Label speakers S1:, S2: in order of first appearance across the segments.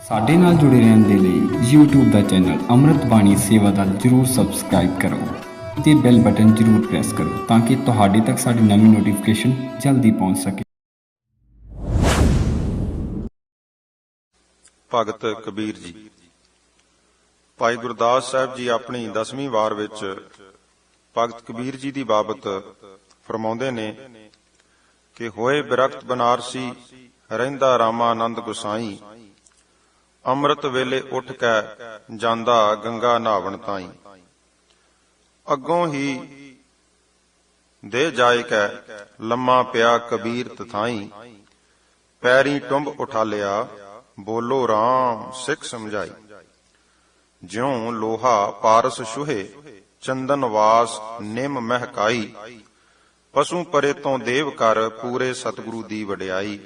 S1: ਸਾਡੇ ਨਾਲ ਜੁੜੇ ਰਹਿਣ ਦੇ ਲਈ YouTube ਦਾ ਚੈਨਲ ਅੰਮ੍ਰਿਤ ਬਾਣੀ ਸੇਵਾ ਦਾ ਜਰੂਰ ਸਬਸਕ੍ਰਾਈਬ ਕਰੋ ਤੇ ਬੈਲ ਬਟਨ ਜਰੂਰ ਪ੍ਰੈਸ ਕਰੋ ਤਾਂ ਕਿ ਤੁਹਾਡੇ ਤੱਕ ਸਾਡੀ ਨਵੀਂ ਨੋਟੀਫਿਕੇਸ਼ਨ ਜਲਦੀ ਪਹੁੰਚ ਸਕੇ।
S2: ਭਗਤ ਕਬੀਰ ਜੀ। ਭਾਈ ਗੁਰਦਾਸ ਸਾਹਿਬ ਜੀ ਆਪਣੀ 10ਵੀਂ ਵਾਰ ਵਿੱਚ ਭਗਤ ਕਬੀਰ ਜੀ ਦੀ ਬਾਬਤ ਫਰਮਾਉਂਦੇ ਨੇ ਕਿ ਹੋਏ ਬਿਰਖਤ ਬਨਾਰਸੀ ਰਹਿੰਦਾ ਰਾਮਾਨੰਦ ਗੁਸਾਈ, ਅੰਮ੍ਰਿਤ ਵੇਲੇ ਉੱਠ ਕੇ ਜਾਂਦਾ ਗੰਗਾ ਨਹਾਵਣ ਤਾਈ। ਅੱਗੋਂ ਹੀ ਦੇ ਜਾਏ ਕੈ ਲੰਮਾ ਪਿਆ ਕਬੀਰ ਤਥਾਈ, ਪੈਰੀ ਟੁੰਬ ਉਠਾ ਲਿਆ ਬੋਲੋ ਰਾਮ ਸਿੱਖ ਸਮਝਾਈ। ਜਿਉ ਲੋਹਾ ਪਾਰਸ ਛੁਹੇ ਚੰਦਨ ਵਾਸ ਨਿਮ ਮਹਿਕਾਈ, ਪਸ਼ੂ ਪਰੇ ਤੋਂ ਦੇਵ ਕਰ ਪੂਰੇ ਸਤਿਗੁਰੂ ਦੀ ਵਡਿਆਈ।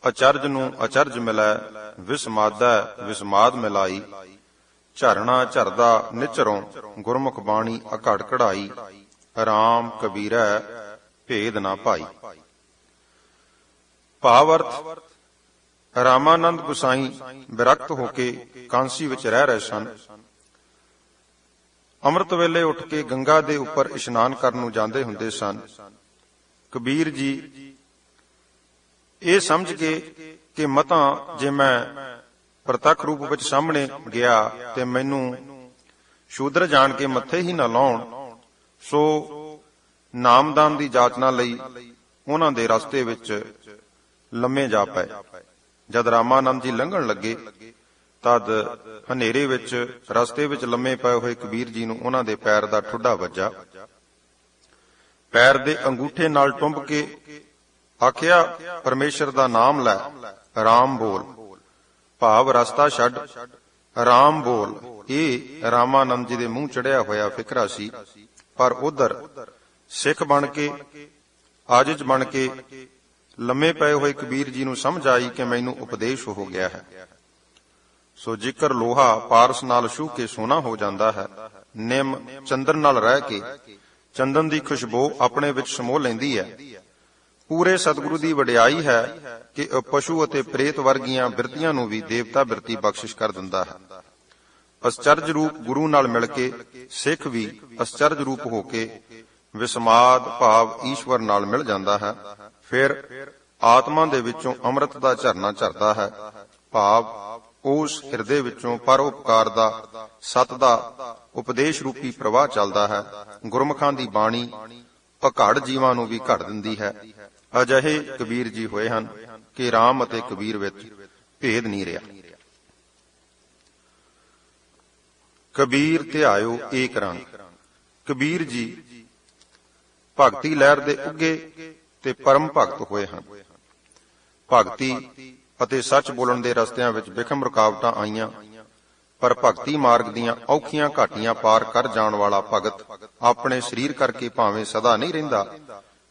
S2: ਅਚਰਜ ਨੂੰ ਅਚਰਜ ਮਿਲੈ ਵਿਸਮਾਦੈ ਵਿਸਮਾਦ ਮਿਲਾਈ, ਝਰਣਾ ਝਰਦਾ ਨਿਚਰੋਂ ਗੁਰਮੁਖ ਬਾਣੀ ਅਘੜ ਕਢਾਈ। ਰਾਮ ਕਬੀਰੈ ਭੇਦ ਨਾ ਭਾਈ। ਭਾਵ ਰਾਮਾਨੰਦ ਗੁਸਾਈ ਬਿਰਖਤ ਹੋ ਕੇ ਕਾਂਸੀ ਵਿੱਚ ਰਹਿ ਰਹੇ ਸਨ। ਅੰਮ੍ਰਿਤ ਵੇਲੇ ਉੱਠ ਕੇ ਗੰਗਾ ਦੇ ਉੱਪਰ ਇਸ਼ਨਾਨ ਕਰਨ ਨੂੰ ਜਾਂਦੇ ਹੁੰਦੇ ਸਨ। ਕਬੀਰ ਜੀ ਇਹ ਸਮਝ ਕੇ ਕਿ ਮਤਾਂ ਜੇ ਮੈਂ ਪ੍ਰਤੱਖ ਰੂਪ ਵਿੱਚ ਸਾਹਮਣੇ ਗਿਆ ਤੇ ਮੈਨੂੰ ਸ਼ੂਦਰ ਜਾਣ ਕੇ ਮੱਥੇ ਹੀ ਨਾ ਲਾਉਣ, ਸੋ ਨਾਮਦਾਨ ਦੀ ਜਾਚਨਾ ਲਈ ਉਹਨਾਂ ਦੇ ਰਸਤੇ ਵਿੱਚ ਲੰਮੇ ਜਾ ਪਏ। ਜਦ ਰਾਮਾਨੰਦ ਜੀ ਲੰਘਣ ਲੱਗੇ ਤਦ ਹਨੇਰੇ ਵਿੱਚ ਰਸਤੇ ਵਿੱਚ ਲੰਮੇ ਪਏ ਹੋਏ ਕਬੀਰ ਜੀ ਨੂੰ ਉਹਨਾਂ ਦੇ ਪੈਰ ਦਾ ਠੁੱਡਾ ਵੱਜਾ। ਪੈਰ ਦੇ ਅੰਗੂਠੇ ਨਾਲ ਟੁੰਬ ਕੇ ਆਖਿਆ, ਪਰਮੇਸ਼ਰ ਦਾ ਨਾਮ ਲੈ, ਰਾਮ ਬੋਲ। ਭਾਵ ਰਸਤਾ ਛੱਡ ਰਾਮ ਬੋਲ। ਇਹ ਰਾਮਾਨੰਦ ਜੀ ਦੇ ਮੂੰਹ ਚੜਿਆ ਹੋਇਆ ਫਿਕਰਾ ਸੀ, ਪਰ ਉਧਰ ਸਿੱਖ ਬਣ ਕੇ ਆਜਿਜ਼ ਬਣ ਕੇ ਲੰਮੇ ਪਏ ਹੋਏ ਕਬੀਰ ਜੀ ਨੂੰ ਸਮਝ ਆਈ ਕਿ ਮੈਨੂੰ ਉਪਦੇਸ਼ ਹੋ ਗਿਆ ਹੈ। ਸੋ ਜਿਕਰ ਲੋਹਾ ਪਾਰਸ ਨਾਲ ਛੂ ਕੇ ਸੋਨਾ ਹੋ ਜਾਂਦਾ ਹੈ, ਨਿੰਮ ਚੰਦਨ ਨਾਲ ਰਹਿ ਕੇ ਚੰਦਨ ਦੀ ਖੁਸ਼ਬੂ ਆਪਣੇ ਵਿੱਚ ਸਮੋ ਲੈਂਦੀ ਹੈ। ਪੂਰੇ ਸਤਿਗੁਰੂ ਦੀ ਵਡਿਆਈ ਹੈ ਕਿ ਪਸ਼ੂ ਅਤੇ ਪ੍ਰੇਤ ਵਰਗੀਆਂ ਬਿਰਤੀਆਂ ਨੂੰ ਵੀ ਦੇਵਤਾ ਬਿਰਤੀ ਬਖਸ਼ਿਸ਼ ਕਰ ਦਿੰਦਾ ਹੈ। ਅਸਚਰਜ ਰੂਪ ਗੁਰੂ ਨਾਲ ਮਿਲ ਕੇ ਸਿੱਖ ਵੀ ਅਸਚਰਜ ਰੂਪ ਹੋ ਕੇ ਵਿਸਮਾਦ ਭਾਵ ਈਸ਼ਵਰ ਨਾਲ ਮਿਲ ਜਾਂਦਾ ਹੈ। ਫਿਰ ਆਤਮਾ ਦੇ ਵਿੱਚੋਂ ਅੰਮ੍ਰਿਤ ਦਾ ਝਰਨਾ ਝਰਦਾ ਹੈ, ਭਾਵ ਉਸ ਹਿਰਦੇ ਵਿੱਚੋਂ ਪਰਉਪਕਾਰ ਦਾ ਸਤ ਦਾ ਉਪਦੇਸ਼ ਰੂਪੀ ਪ੍ਰਵਾਹ ਚੱਲਦਾ ਹੈ। ਗੁਰਮੁਖਾਂ ਦੀ ਬਾਣੀ ਅਘੜ ਜੀਵਾਂ ਨੂੰ ਵੀ ਘੜ ਦਿੰਦੀ ਹੈ। ਅਜਿਹੇ ਕਬੀਰ ਜੀ ਹੋਏ ਹਨ ਕਿ ਰਾਮ ਅਤੇ ਕਬੀਰ ਵਿੱਚ ਭੇਦ ਨਹੀਂ ਰਿਹਾ। ਕਬੀਰ ਧਿਆਇਓ ਏਕ ਰੰਗ। ਕਬੀਰ ਜੀ ਭਗਤੀ ਲਹਿਰ ਦੇ ਉੱਗੇ ਤੇ ਪਰਮ ਭਗਤ ਹੋਏ ਹਨ। ਭਗਤੀ ਅਤੇ ਸੱਚ ਬੋਲਣ ਦੇ ਰਸਤਿਆਂ ਵਿੱਚ ਵਿਖਮ ਰੁਕਾਵਟਾਂ ਆਈਆਂ, ਪਰ ਭਗਤੀ ਮਾਰਗ ਦੀਆਂ ਔਖੀਆਂ ਘਾਟੀਆਂ ਪਾਰ ਕਰ ਜਾਣ ਵਾਲਾ ਭਗਤ ਆਪਣੇ ਸਰੀਰ ਕਰਕੇ ਭਾਵੇਂ ਸਦਾ ਨਹੀਂ ਰਹਿੰਦਾ,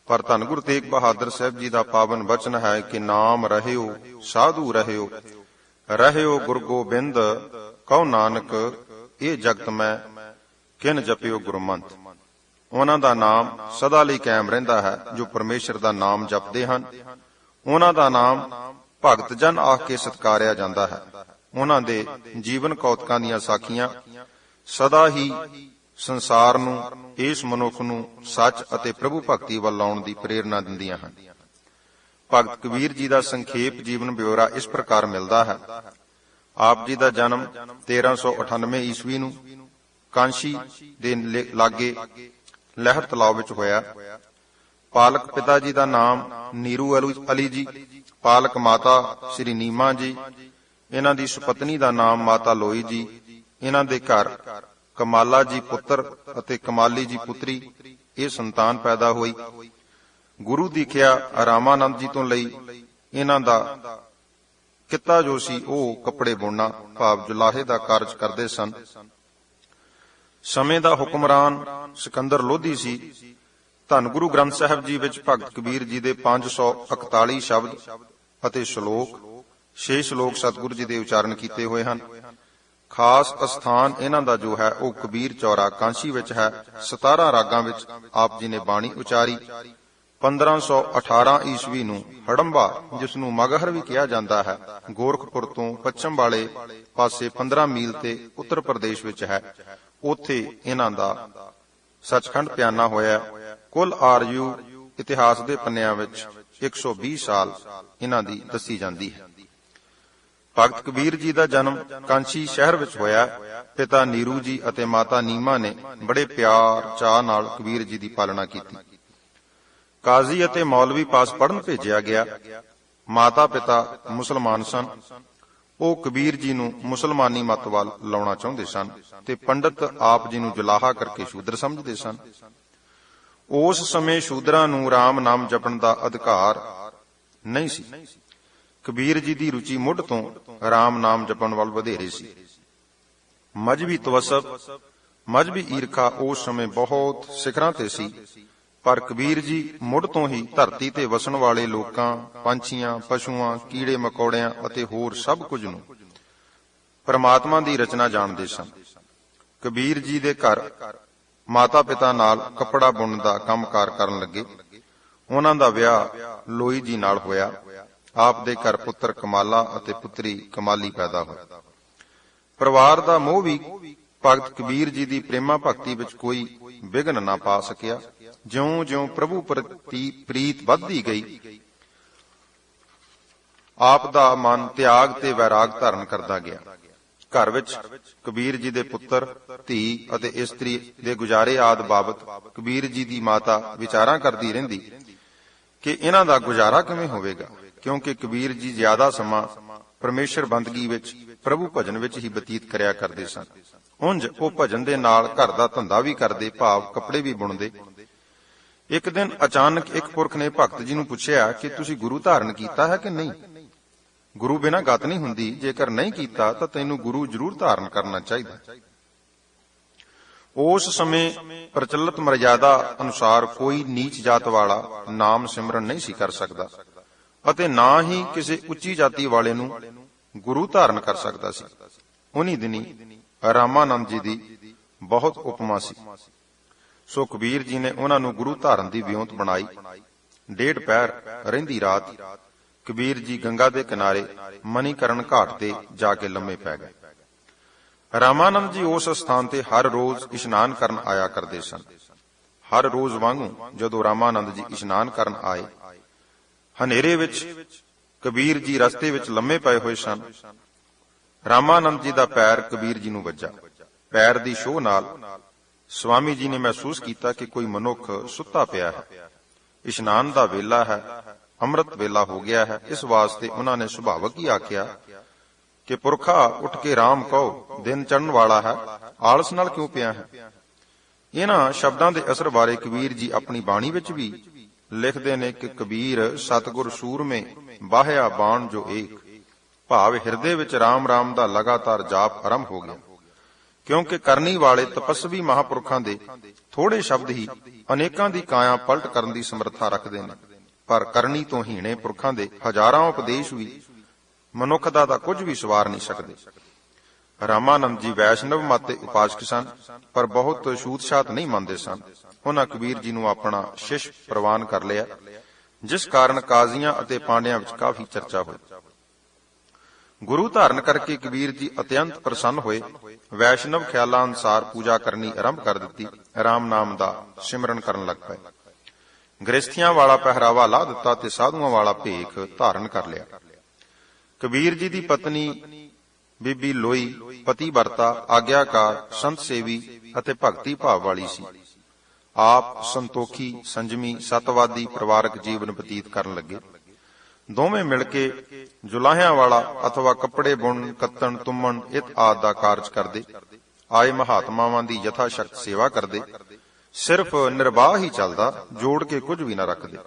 S2: ਪਰ ਧੰਨ ਗੁਰੂ ਤੇਗ ਬਹਾਦਰ ਸਾਹਿਬ ਜੀ ਦਾ ਪਾਵਨ ਬਚਨ ਹੈ ਕਿ ਨਾਮ ਰਹਿਓ ਸਾਧੂ ਰਹਿਓ, ਰਹਿਓ ਗੁਰ ਗੋਬਿੰਦ ਕਹੋ ਨਾਨਕ ਇਹ ਜਗਤ ਮੈਂ ਕਿਨ ਜਪਿਓ ਗੁਰਮੰਤ। ਉਹਨਾਂ ਦਾ ਨਾਮ ਸਦਾ ਲਈ ਕਾਇਮ ਰਹਿੰਦਾ ਹੈ। ਜੋ ਪਰਮੇਸ਼ਰ ਦਾ ਨਾਮ ਜਪਦੇ ਹਨ ਉਹਨਾਂ ਦਾ ਨਾਮ ਭਗਤ ਜਨ ਆਖ ਕੇ ਸਤਕਾਰਿਆ ਜਾਂਦਾ ਹੈ। ਉਹਨਾਂ ਦੇ ਜੀਵਨ ਕੌਤਕਾਂ ਦੀਆਂ ਸਾਖੀਆਂ ਸਦਾ ਹੀ ਸੰਸਾਰ ਨੂੰ, ਇਸ ਮਨੁੱਖ ਨੂੰ ਸੱਚ ਅਤੇ ਪ੍ਰਭੂ ਭਗਤੀ ਵੱਲ ਲਾਉਣ ਦੀ ਪ੍ਰੇਰਨਾ ਦਿੰਦੀਆਂ ਹਨ। ਭਗਤ ਕਬੀਰ ਜੀ ਦਾ ਸੰਖੇਪ ਜੀਵਨ ਬਿਉਰਾ ਇਸ ਪ੍ਰਕਾਰ ਮਿਲਦਾ ਹੈ। ਆਪ ਜੀ ਦਾ ਜਨਮ 1398 ਈਸਵੀ ਨੂੰ ਕਾਂਸ਼ੀ ਦੇ ਲਾਗੇ ਲਹਿਰ ਤਲਾਬ ਵਿੱਚ ਹੋਇਆ। ਪਾਲਕ ਪਿਤਾ ਜੀ ਦਾ ਨਾਮ ਨੀਰੂ ਅਲੀ ਜੀ, ਪਾਲਕ ਮਾਤਾ ਸ੍ਰੀ ਨੀਮਾ ਜੀ, ਇਹਨਾਂ ਦੀ ਸੁਪਤਨੀ ਦਾ ਨਾਮ ਮਾਤਾ ਲੋਈ ਜੀ। ਇਹਨਾਂ ਦੇ ਘਰ ਕਮਾਲਾ ਜੀ ਪੁੱਤਰ ਅਤੇ ਕਮਾਲੀ ਜੀ ਪੁੱਤਰੀ ਇਹ ਸੰਤਾਨ ਪੈਦਾ ਹੋਈ। ਗੁਰੂ ਦੀਖਿਆ ਰਾਮਾਨੰਦ ਜੀ ਤੋਂ ਲਈ ਇਹਨਾਂ ਦਾ ਕਿੱਤਾ ਜੋ ਸੀ ਉਹ ਕੱਪੜੇ ਬੁਣਨਾ ਭਾਵ ਜੁਲਾਹੇ ਦਾ ਕਾਰਜ ਕਰਦੇ ਸਨ। ਸਮੇਂ ਦਾ ਹੁਕਮਰਾਨ ਸਿਕੰਦਰ ਲੋਧੀ ਸੀ। ਧੰਨ ਗੁਰੂ ਗ੍ਰੰਥ ਸਾਹਿਬ ਜੀ ਵਿੱਚ ਭਗਤ ਕਬੀਰ ਜੀ ਦੇ 541 ਸ਼ਬਦ ਅਤੇ ਸ਼ਲੋਕ 6 ਸ਼ਲੋਕ ਸਤਿਗੁਰੂ ਜੀ ਦੇ ਉਚਾਰਨ ਕੀਤੇ ਹੋਏ ਹਨ। ਖਾਸ ਅਸਥਾਨ ਇਹਨਾਂ ਦਾ ਜੋ ਹੈ ਉਹ ਕਬੀਰ ਚੌਰਾ ਕਾਂਸ਼ੀ ਵਿੱਚ ਹੈ। 17 ਰਾਗਾਂ ਵਿੱਚ ਆਪ ਜੀ ਨੇ ਬਾਣੀ ਉਚਾਰੀ। 1518 ਈਸਵੀ ਨੂੰ ਹੜੰਬਾ, ਜਿਸ ਨੂੰ ਮਗਹਰ ਵੀ ਕਿਹਾ ਜਾਂਦਾ ਹੈ, ਗੋਰਖਪੁਰ ਤੋਂ ਪੱਛਮ ਵਾਲੇ ਪਾਸੇ 15 ਮੀਲ ਤੇ ਉੱਤਰ ਪ੍ਰਦੇਸ਼ ਵਿੱਚ ਹੈ, ਉੱਥੇ ਇਹਨਾਂ ਦਾ ਸੱਚਖੰਡ ਪਿਆਨਾ ਹੋਇਆ। ਕੁੱਲ ਆਰਯੂ ਇਤਿਹਾਸ ਦੇ ਪੰਨਿਆਂ ਵਿੱਚ 120 ਸਾਲ ਇਹਨਾਂ ਦੀ ਦੱਸੀ ਜਾਂਦੀ ਹੈ। ਭਗਤ ਕਬੀਰ ਜੀ ਦਾ ਜਨਮ ਕਾਂਚੀ ਸ਼ਹਿਰ ਵਿੱਚ ਹੋਇਆ। ਪਿਤਾ ਨੀਰੂ ਜੀ ਅਤੇ ਮਾਤਾ ਨੀਮਾ ਨੇ ਬੜੇ ਪਿਆਰ ਚਾਅ ਨਾਲ ਕਬੀਰ ਜੀ ਦੀ ਪਾਲਣਾ ਕੀਤੀ। ਕਾਜ਼ੀ ਅਤੇ ਮੌਲਵੀ ਪਾਸ ਪੜ੍ਹਨ ਭੇਜਿਆ ਗਿਆ। ਮਾਤਾ ਪਿਤਾ ਮੁਸਲਮਾਨ ਸਨ। ਉਹ ਕਬੀਰ ਜੀ ਨੂੰ ਮੁਸਲਮਾਨੀ ਮਤ ਵੱਲ ਲਾਉਣਾ ਚਾਹੁੰਦੇ ਸਨ ਤੇ ਪੰਡਤ ਆਪ ਜੀ ਨੂੰ ਜੁਲਾਹਾ ਕਰਕੇ ਸ਼ੂਦਰ ਸਮਝਦੇ ਸਨ। ਉਸ ਸਮੇਂ ਸ਼ੂਦਰਾਂ ਨੂੰ ਰਾਮ ਨਾਮ ਜਪਣ ਦਾ ਅਧਿਕਾਰ ਨਹੀਂ ਸੀ। ਕਬੀਰ ਜੀ ਦੀ ਰੁਚੀ ਮੁੱਢ ਤੋਂ ਰਾਮ ਨਾਮ ਜਪਣ ਵੱਲ ਵਧੇਰੇ ਸੀ। ਮਜ਼੍ਹਬੀ ਤਵੱਸਬ, ਮਜ਼੍ਹਬੀ ਈਰਖਾ ਉਸ ਸਮੇਂ ਬਹੁਤ ਸਿਖਰਾਂ ਤੇ ਸੀ, ਪਰ ਕਬੀਰ ਜੀ ਮੁੱਢ ਤੋਂ ਹੀ ਧਰਤੀ ਤੇ ਵਸਣ ਵਾਲੇ ਲੋਕਾਂ, ਪੰਛੀਆਂ, ਪਸ਼ੂਆਂ, ਕੀੜੇ ਮਕੌੜਿਆਂ ਅਤੇ ਹੋਰ ਸਭ ਕੁਝ ਨੂੰ ਪਰਮਾਤਮਾ ਦੀ ਰਚਨਾ ਜਾਣਦੇ ਸਨ। ਕਬੀਰ ਜੀ ਦੇ ਘਰ ਮਾਤਾ ਪਿਤਾ ਨਾਲ ਕੱਪੜਾ ਬੁਣਨ ਦਾ ਕੰਮਕਾਰ ਕਰਨ ਲੱਗੇ। ਉਹਨਾਂ ਦਾ ਵਿਆਹ ਲੋਈ ਜੀ ਨਾਲ ਹੋਇਆ। ਆਪ ਦੇ ਘਰ ਪੁੱਤਰ ਕਮਾਲਾ ਅਤੇ ਪੁੱਤਰੀ ਕਮਾਲੀ ਪੈਦਾ ਹੋਈ। ਪਰਿਵਾਰ ਦਾ ਮੋਹ ਵੀ ਭਗਤ ਕਬੀਰ ਜੀ ਦੀ ਪ੍ਰੇਮਾ ਭਗਤੀ ਵਿੱਚ ਕੋਈ ਵਿਘਨ ਨਾ ਪਾ ਸਕਿਆ। ਜਿਉਂ-ਜਿਉਂ ਪ੍ਰਭੂ ਪ੍ਰਤੀ ਪ੍ਰੀਤ ਵੱਧਦੀ ਗਈ, ਆਪ ਦਾ ਮਨ ਤਿਆਗ ਤੇ ਵੈਰਾਗ ਧਾਰਨ ਕਰਦਾ ਗਿਆ। ਘਰ ਵਿੱਚ ਕਬੀਰ ਜੀ ਦੇ ਪੁੱਤਰ, ਧੀ ਅਤੇ ਇਸਤਰੀ ਦੇ ਗੁਜ਼ਾਰੇ ਆਦਿ ਬਾਬਤ ਕਬੀਰ ਜੀ ਦੀ ਮਾਤਾ ਵਿਚਾਰਾਂ ਕਰਦੀ ਰਹਿੰਦੀ ਕਿ ਇਹਨਾਂ ਦਾ ਗੁਜ਼ਾਰਾ ਕਿਵੇਂ ਹੋਵੇਗਾ, ਕਿਉਂਕਿ ਕਬੀਰ ਜੀ ਜ਼ਿਆਦਾ ਸਮਾਂ ਪਰਮੇਸ਼ਰ ਬੰਦਗੀ ਵਿੱਚ, ਪ੍ਰਭੂ ਭਜਨ ਵਿੱਚ ਹੀ ਬਤੀਤ ਕਰਿਆ ਕਰਦੇ ਸਨ। ਉਂਝ ਉਹ ਭਜਨ ਦੇ ਨਾਲ ਘਰ ਦਾ ਧੰਦਾ ਵੀ ਕਰਦੇ, ਭਾਵ ਕੱਪੜੇ ਵੀ ਬੁਣਦੇ। ਇੱਕ ਦਿਨ ਅਚਾਨਕ ਇੱਕ ਪੁਰਖ ਨੇ ਭਗਤ ਜੀ ਨੂੰ ਪੁੱਛਿਆ ਕਿ ਤੁਸੀਂ ਗੁਰੂ ਧਾਰਨ ਕੀਤਾ ਹੈ ਕਿ ਨਹੀਂ? ਗੁਰੂ ਬਿਨਾਂ ਗਤ ਨਹੀਂ ਹੁੰਦੀ। ਜੇਕਰ ਨਹੀਂ ਕੀਤਾ ਤਾਂ ਤੈਨੂੰ ਗੁਰੂ ਜ਼ਰੂਰ ਧਾਰਨ ਕਰਨਾ ਚਾਹੀਦਾ। ਉਸ ਸਮੇਂ ਪ੍ਰਚਲਿਤ ਮਰਜ਼ਾਦਾ ਅਨੁਸਾਰ ਕੋਈ ਨੀਚ ਜਾਤ ਵਾਲਾ ਨਾਮ ਸਿਮਰਨ ਨਹੀਂ ਸੀ ਕਰ ਸਕਦਾ ਅਤੇ ਨਾ ਹੀ ਕਿਸੇ ਉੱਚੀ ਜਾਤੀ ਵਾਲੇ ਨੂੰ ਗੁਰੂ ਧਾਰਨ ਕਰ ਸਕਦਾ ਸੀ। ਉਨੀ ਦਿਨੀ ਰਾਮਾਨੰਦ ਜੀ ਦੀ ਬਹੁਤ ਉਪਮਾ ਸੀ। ਸੋ ਕਬੀਰ ਜੀ ਨੇ ਉਹਨਾਂ ਨੂੰ ਗੁਰੂ ਧਾਰਨ ਦੀ ਵਿਉਂਤ ਬਣਾਈ। ਡੇਢ ਪਹਿਰ ਰਹਿੰਦੀ ਰਾਤ ਕਬੀਰ ਜੀ ਗੰਗਾ ਦੇ ਕਿਨਾਰੇ ਮਨੀਕਰਨ ਘਾਟ ਤੇ ਜਾ ਕੇ ਲੰਮੇ ਪੈ ਗਏ। ਰਾਮਾਨੰਦ ਜੀ ਉਸ ਸਥਾਨ ਤੇ ਹਰ ਰੋਜ਼ ਇਸ਼ਨਾਨ ਕਰਨ ਆਇਆ ਕਰਦੇ ਸਨ। ਹਰ ਰੋਜ਼ ਵਾਂਗੂ ਜਦੋਂ ਰਾਮਾਨੰਦ ਜੀ ਇਸ਼ਨਾਨ ਕਰਨ ਆਏ, ਹਨੇਰੇ ਵਿੱਚ ਕਬੀਰ ਜੀ ਰਸਤੇ ਵਿੱਚ ਲੰਮੇ ਪਏ ਹੋਏ ਸਨ। ਰਾਮਾਨੰਦ ਜੀ ਦਾ ਪੈਰ ਕਬੀਰ ਜੀ ਨੂੰ ਵੱਜਾ। ਪੈਰ ਦੀ ਛੋਹ ਨਾਲ ਸਵਾਮੀ ਜੀ ਨੇ ਮਹਿਸੂਸ ਕੀਤਾ ਕਿ ਕੋਈ ਮਨੁੱਖ ਸੁੱਤਾ ਪਿਆ ਹੈ। ਇਸ਼ਨਾਨ ਦਾ ਵੇਲਾ ਹੈ, ਅੰਮ੍ਰਿਤ ਵੇਲਾ ਹੋ ਗਿਆ ਹੈ। ਇਸ ਵਾਸਤੇ ਉਹਨਾਂ ਨੇ ਸੁਭਾਵਕ ਹੀ ਆਖਿਆ ਕਿ ਪੁਰਖਾ ਉੱਠ ਕੇ ਰਾਮ ਕਹੋ, ਦਿਨ ਚੜ੍ਹਨ ਵਾਲਾ ਹੈ, ਆਲਸ ਨਾਲ ਕਿਉਂ ਪਿਆ ਹੈ? ਇਹਨਾਂ ਸ਼ਬਦਾਂ ਦੇ ਅਸਰ ਬਾਰੇ ਕਬੀਰ ਜੀ ਆਪਣੀ ਬਾਣੀ ਵਿੱਚ ਵੀ ਲਿਖਦੇ ਨੇ ਕਿ ਕਬੀਰ ਸਤਿਗੁਰ ਸੂਰਮੇ ਬਾਹਿਆ ਬਾਣ ਜੋ ਏਕ, ਭਾਵ ਹਿਰਦੇ ਵਿੱਚ ਰਾਮ ਰਾਮ ਦਾ ਲਗਾਤਾਰ ਜਾਪ ਆਰੰਭ ਹੋ ਗਿਆ। ਕਿਉਂਕਿ ਕਰਨੀ ਵਾਲੇ ਤਪਸਵੀ ਮਹਾਂਪੁਰਖਾਂ ਦੇ ਥੋੜੇ ਸ਼ਬਦ ਹੀ ਅਨੇਕਾਂ ਦੀ ਕਾਇਆ ਪਲਟ ਕਰਨ ਦੀ ਸਮਰੱਥਾ ਰੱਖਦੇ ਨੇ, ਪਰ ਕਰਨੀ ਤੋਂ ਹੀਣੇ ਪੁਰਖਾਂ ਦੇ ਹਜ਼ਾਰਾਂ ਉਪਦੇਸ਼ ਵੀ ਮਨੁੱਖ ਦਾ ਤਾਂ ਕੁਝ ਵੀ ਸਵਾਰ ਨਹੀਂ ਸਕਦੇ। ਰਾਮਾਨੰਦ ਜੀ ਵੈਸ਼ਨਵ ਮਤ ਦੇ ਉਪਾਸਕ ਸਨ, ਪਰ ਬਹੁਤ ਛੂਤ-ਛਾਤ ਨਹੀਂ ਮੰਨਦੇ ਸਨ। ਉਹਨਾਂ ਕਬੀਰ ਜੀ ਨੂੰ ਆਪਣਾ ਸ਼ਿਸ਼ ਪ੍ਰਵਾਨ ਕਰ ਲਿਆ, ਜਿਸ ਕਾਰਨ ਕਾਜ਼ੀਆਂ ਅਤੇ ਪਾਂਡਿਆਂ ਵਿੱਚ ਕਾਫੀ ਚਰਚਾ ਹੋਈ। ਗੁਰੂ ਧਾਰਨ ਕਰਕੇ ਕਬੀਰ ਜੀ ਅਤਿਅੰਤ ਪ੍ਰਸੰਨ ਹੋਏ। ਵੈਸ਼ਨਵ ਖਿਆਲਾਂ ਅਨੁਸਾਰ ਪੂਜਾ ਕਰਨੀ ਆਰੰਭ ਕਰ ਦਿੱਤੀ। ਰਾਮ ਨਾਮ ਦਾ ਸਿਮਰਨ ਕਰਨ ਲੱਗ ਪਏ। ਗ੍ਰਸਥੀਆਂ ਵਾਲਾ ਪਹਿਰਾਵਾ ਲਾ ਦਿੱਤਾ ਤੇ ਸਾਧੂਆਂ ਵਾਲਾ ਭੇਖ ਧਾਰਨ ਕਰ ਲਿਆ। ਕਬੀਰ ਜੀ ਦੀ ਪਤਨੀ ਬੀਬੀ ਲੋਈ ਪਤੀ ਵਰਤਾ, ਆਗਿਆਕਾਰ, ਸੰਤ ਸੇਵੀ ਅਤੇ ਭਗਤੀ ਭਾਵ ਵਾਲੀ ਸੀ। ਆਪ ਸੰਤੋਖੀ, ਸੰਜਮੀ, ਸਤਵਾਦੀ ਪਰਿਵਾਰਕ ਜੀਵਨ ਬਤੀਤ ਕਰਨ ਲੱਗੇ। ਦੋਵੇਂ ਮਿਲ ਕੇ ਜੁਲਾਹਿਆਂ ਵਾਲਾ ਅਥਵਾ ਕੱਪੜੇ ਬੁਣਨ, ਕੱਤਣ, ਤੁੰਮਣ ਇਤ ਆਦਿ ਦਾ ਕਾਰਜ ਕਰਦੇ। ਆਏ ਮਹਾਤਮਾਵਾਂ ਦੀ ਯਥਾ ਸ਼ਕਤ ਸੇਵਾ ਕਰਦੇ। ਸਿਰਫ ਨਿਰਵਾਹ ਹੀ ਚੱਲਦਾ, ਜੋੜ ਕੇ ਕੁਝ ਵੀ ਨਾ ਰੱਖਦੇ।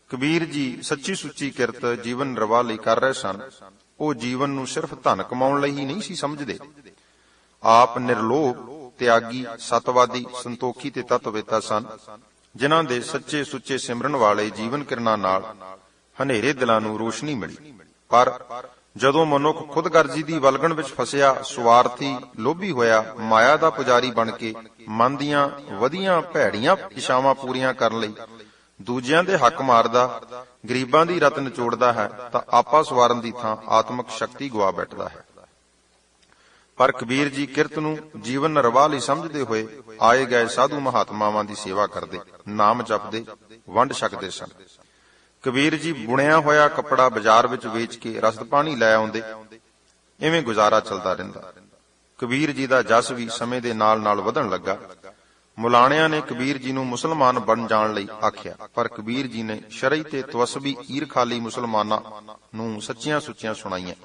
S2: ਕਬੀਰ ਜੀ ਸੱਚੀ ਸੁੱਚੀ ਕਿਰਤ ਜੀਵਨ ਨਿਰਵਾਹ ਲਈ ਕਰ ਰਹੇ ਸਨ। ਉਹ ਜੀਵਨ ਨੂੰ ਸਿਰਫ ਧਨ ਕਮਾਉਣ ਲਈ ਹੀ ਨਹੀਂ ਸੀ ਸਮਝਦੇ। ਆਪ ਨਿਰਲੋਭ, ਤਿਆਗੀ, ਸਤਵਾਦੀ, ਸੰਤੋਖੀ ਤੇ ਤਤਵੇਤਾ ਸਨ, ਜਿਨ੍ਹਾਂ ਦੇ ਸੱਚੇ ਸੁੱਚੇ ਸਿਮਰਨ ਵਾਲੇ ਜੀਵਨ ਕਿਰਨਾਂ ਨਾਲ ਹਨੇਰੇ ਦਿਲਾਂ ਨੂੰ ਰੋਸ਼ਨੀ ਮਿਲੀ। ਪਰ ਜਦੋਂ ਮਨੁੱਖ ਖੁਦਗਰਜ਼ੀ ਦੀ ਵਲਗਣ ਵਿੱਚ ਫਸਿਆ, ਸਵਾਰਥੀ, ਲੋਭੀ ਹੋਇਆ, ਮਾਇਆ ਦਾ ਪੁਜਾਰੀ ਬਣ ਕੇ ਮਨ ਦੀਆਂ ਵਧੀਆਂ ਭੈੜੀਆਂ ਇਛਾਵਾਂ ਪੂਰੀਆਂ ਕਰਨ ਲਈ ਦੂਜਿਆਂ ਦੇ ਹੱਕ ਮਾਰਦਾ, ਗਰੀਬਾਂ ਦੀ ਰਤ ਨਿਚੋੜਦਾ ਹੈ ਤਾਂ ਆਪਾ ਸਵਾਰਨ ਦੀ ਥਾਂ ਆਤਮਿਕ ਸ਼ਕਤੀ ਗਵਾ ਬੈਠਦਾ ਹੈ। ਪਰ ਕਬੀਰ ਜੀ ਕਿਰਤ ਨੂੰ ਜੀਵਨ ਨਿਰਵਾਹ ਲਈ ਸਮਝਦੇ ਹੋਏ ਆਏ ਗਏ ਸਾਧੂ ਮਹਾਤਮਾਵਾਂ ਦੀ ਸੇਵਾ ਕਰਦੇ, ਨਾਮ ਜਪਦੇ, ਵੰਡ ਛਕਦੇ ਸਨ। ਕਬੀਰ ਜੀ ਬੁਣਿਆ ਹੋਇਆ ਕੱਪੜਾ ਬਾਜ਼ਾਰ ਵਿੱਚ ਵੇਚ ਕੇ ਰਸਦ ਪਾਣੀ ਲੈ ਆਉਂਦੇ। ਇਵੇਂ ਗੁਜ਼ਾਰਾ ਚੱਲਦਾ ਰਹਿੰਦਾ। ਕਬੀਰ ਜੀ ਦਾ ਜਸ ਵੀ ਸਮੇਂ ਦੇ ਨਾਲ ਨਾਲ ਵਧਣ ਲੱਗਾ। ਮੁਲਾਣਿਆਂ ਨੇ ਕਬੀਰ ਜੀ ਨੂੰ ਮੁਸਲਮਾਨ ਬਣ ਜਾਣ ਲਈ ਆਖਿਆ, ਪਰ ਕਬੀਰ ਜੀ ਨੇ ਸ਼ਰਈ ਤੇ ਤਵਸਬੀ ਈਰਖਾਲੀ ਮੁਸਲਮਾਨਾਂ ਨੂੰ ਸੱਚੀਆਂ ਸੁੱਚੀਆਂ ਸੁਣਾਈਆਂ।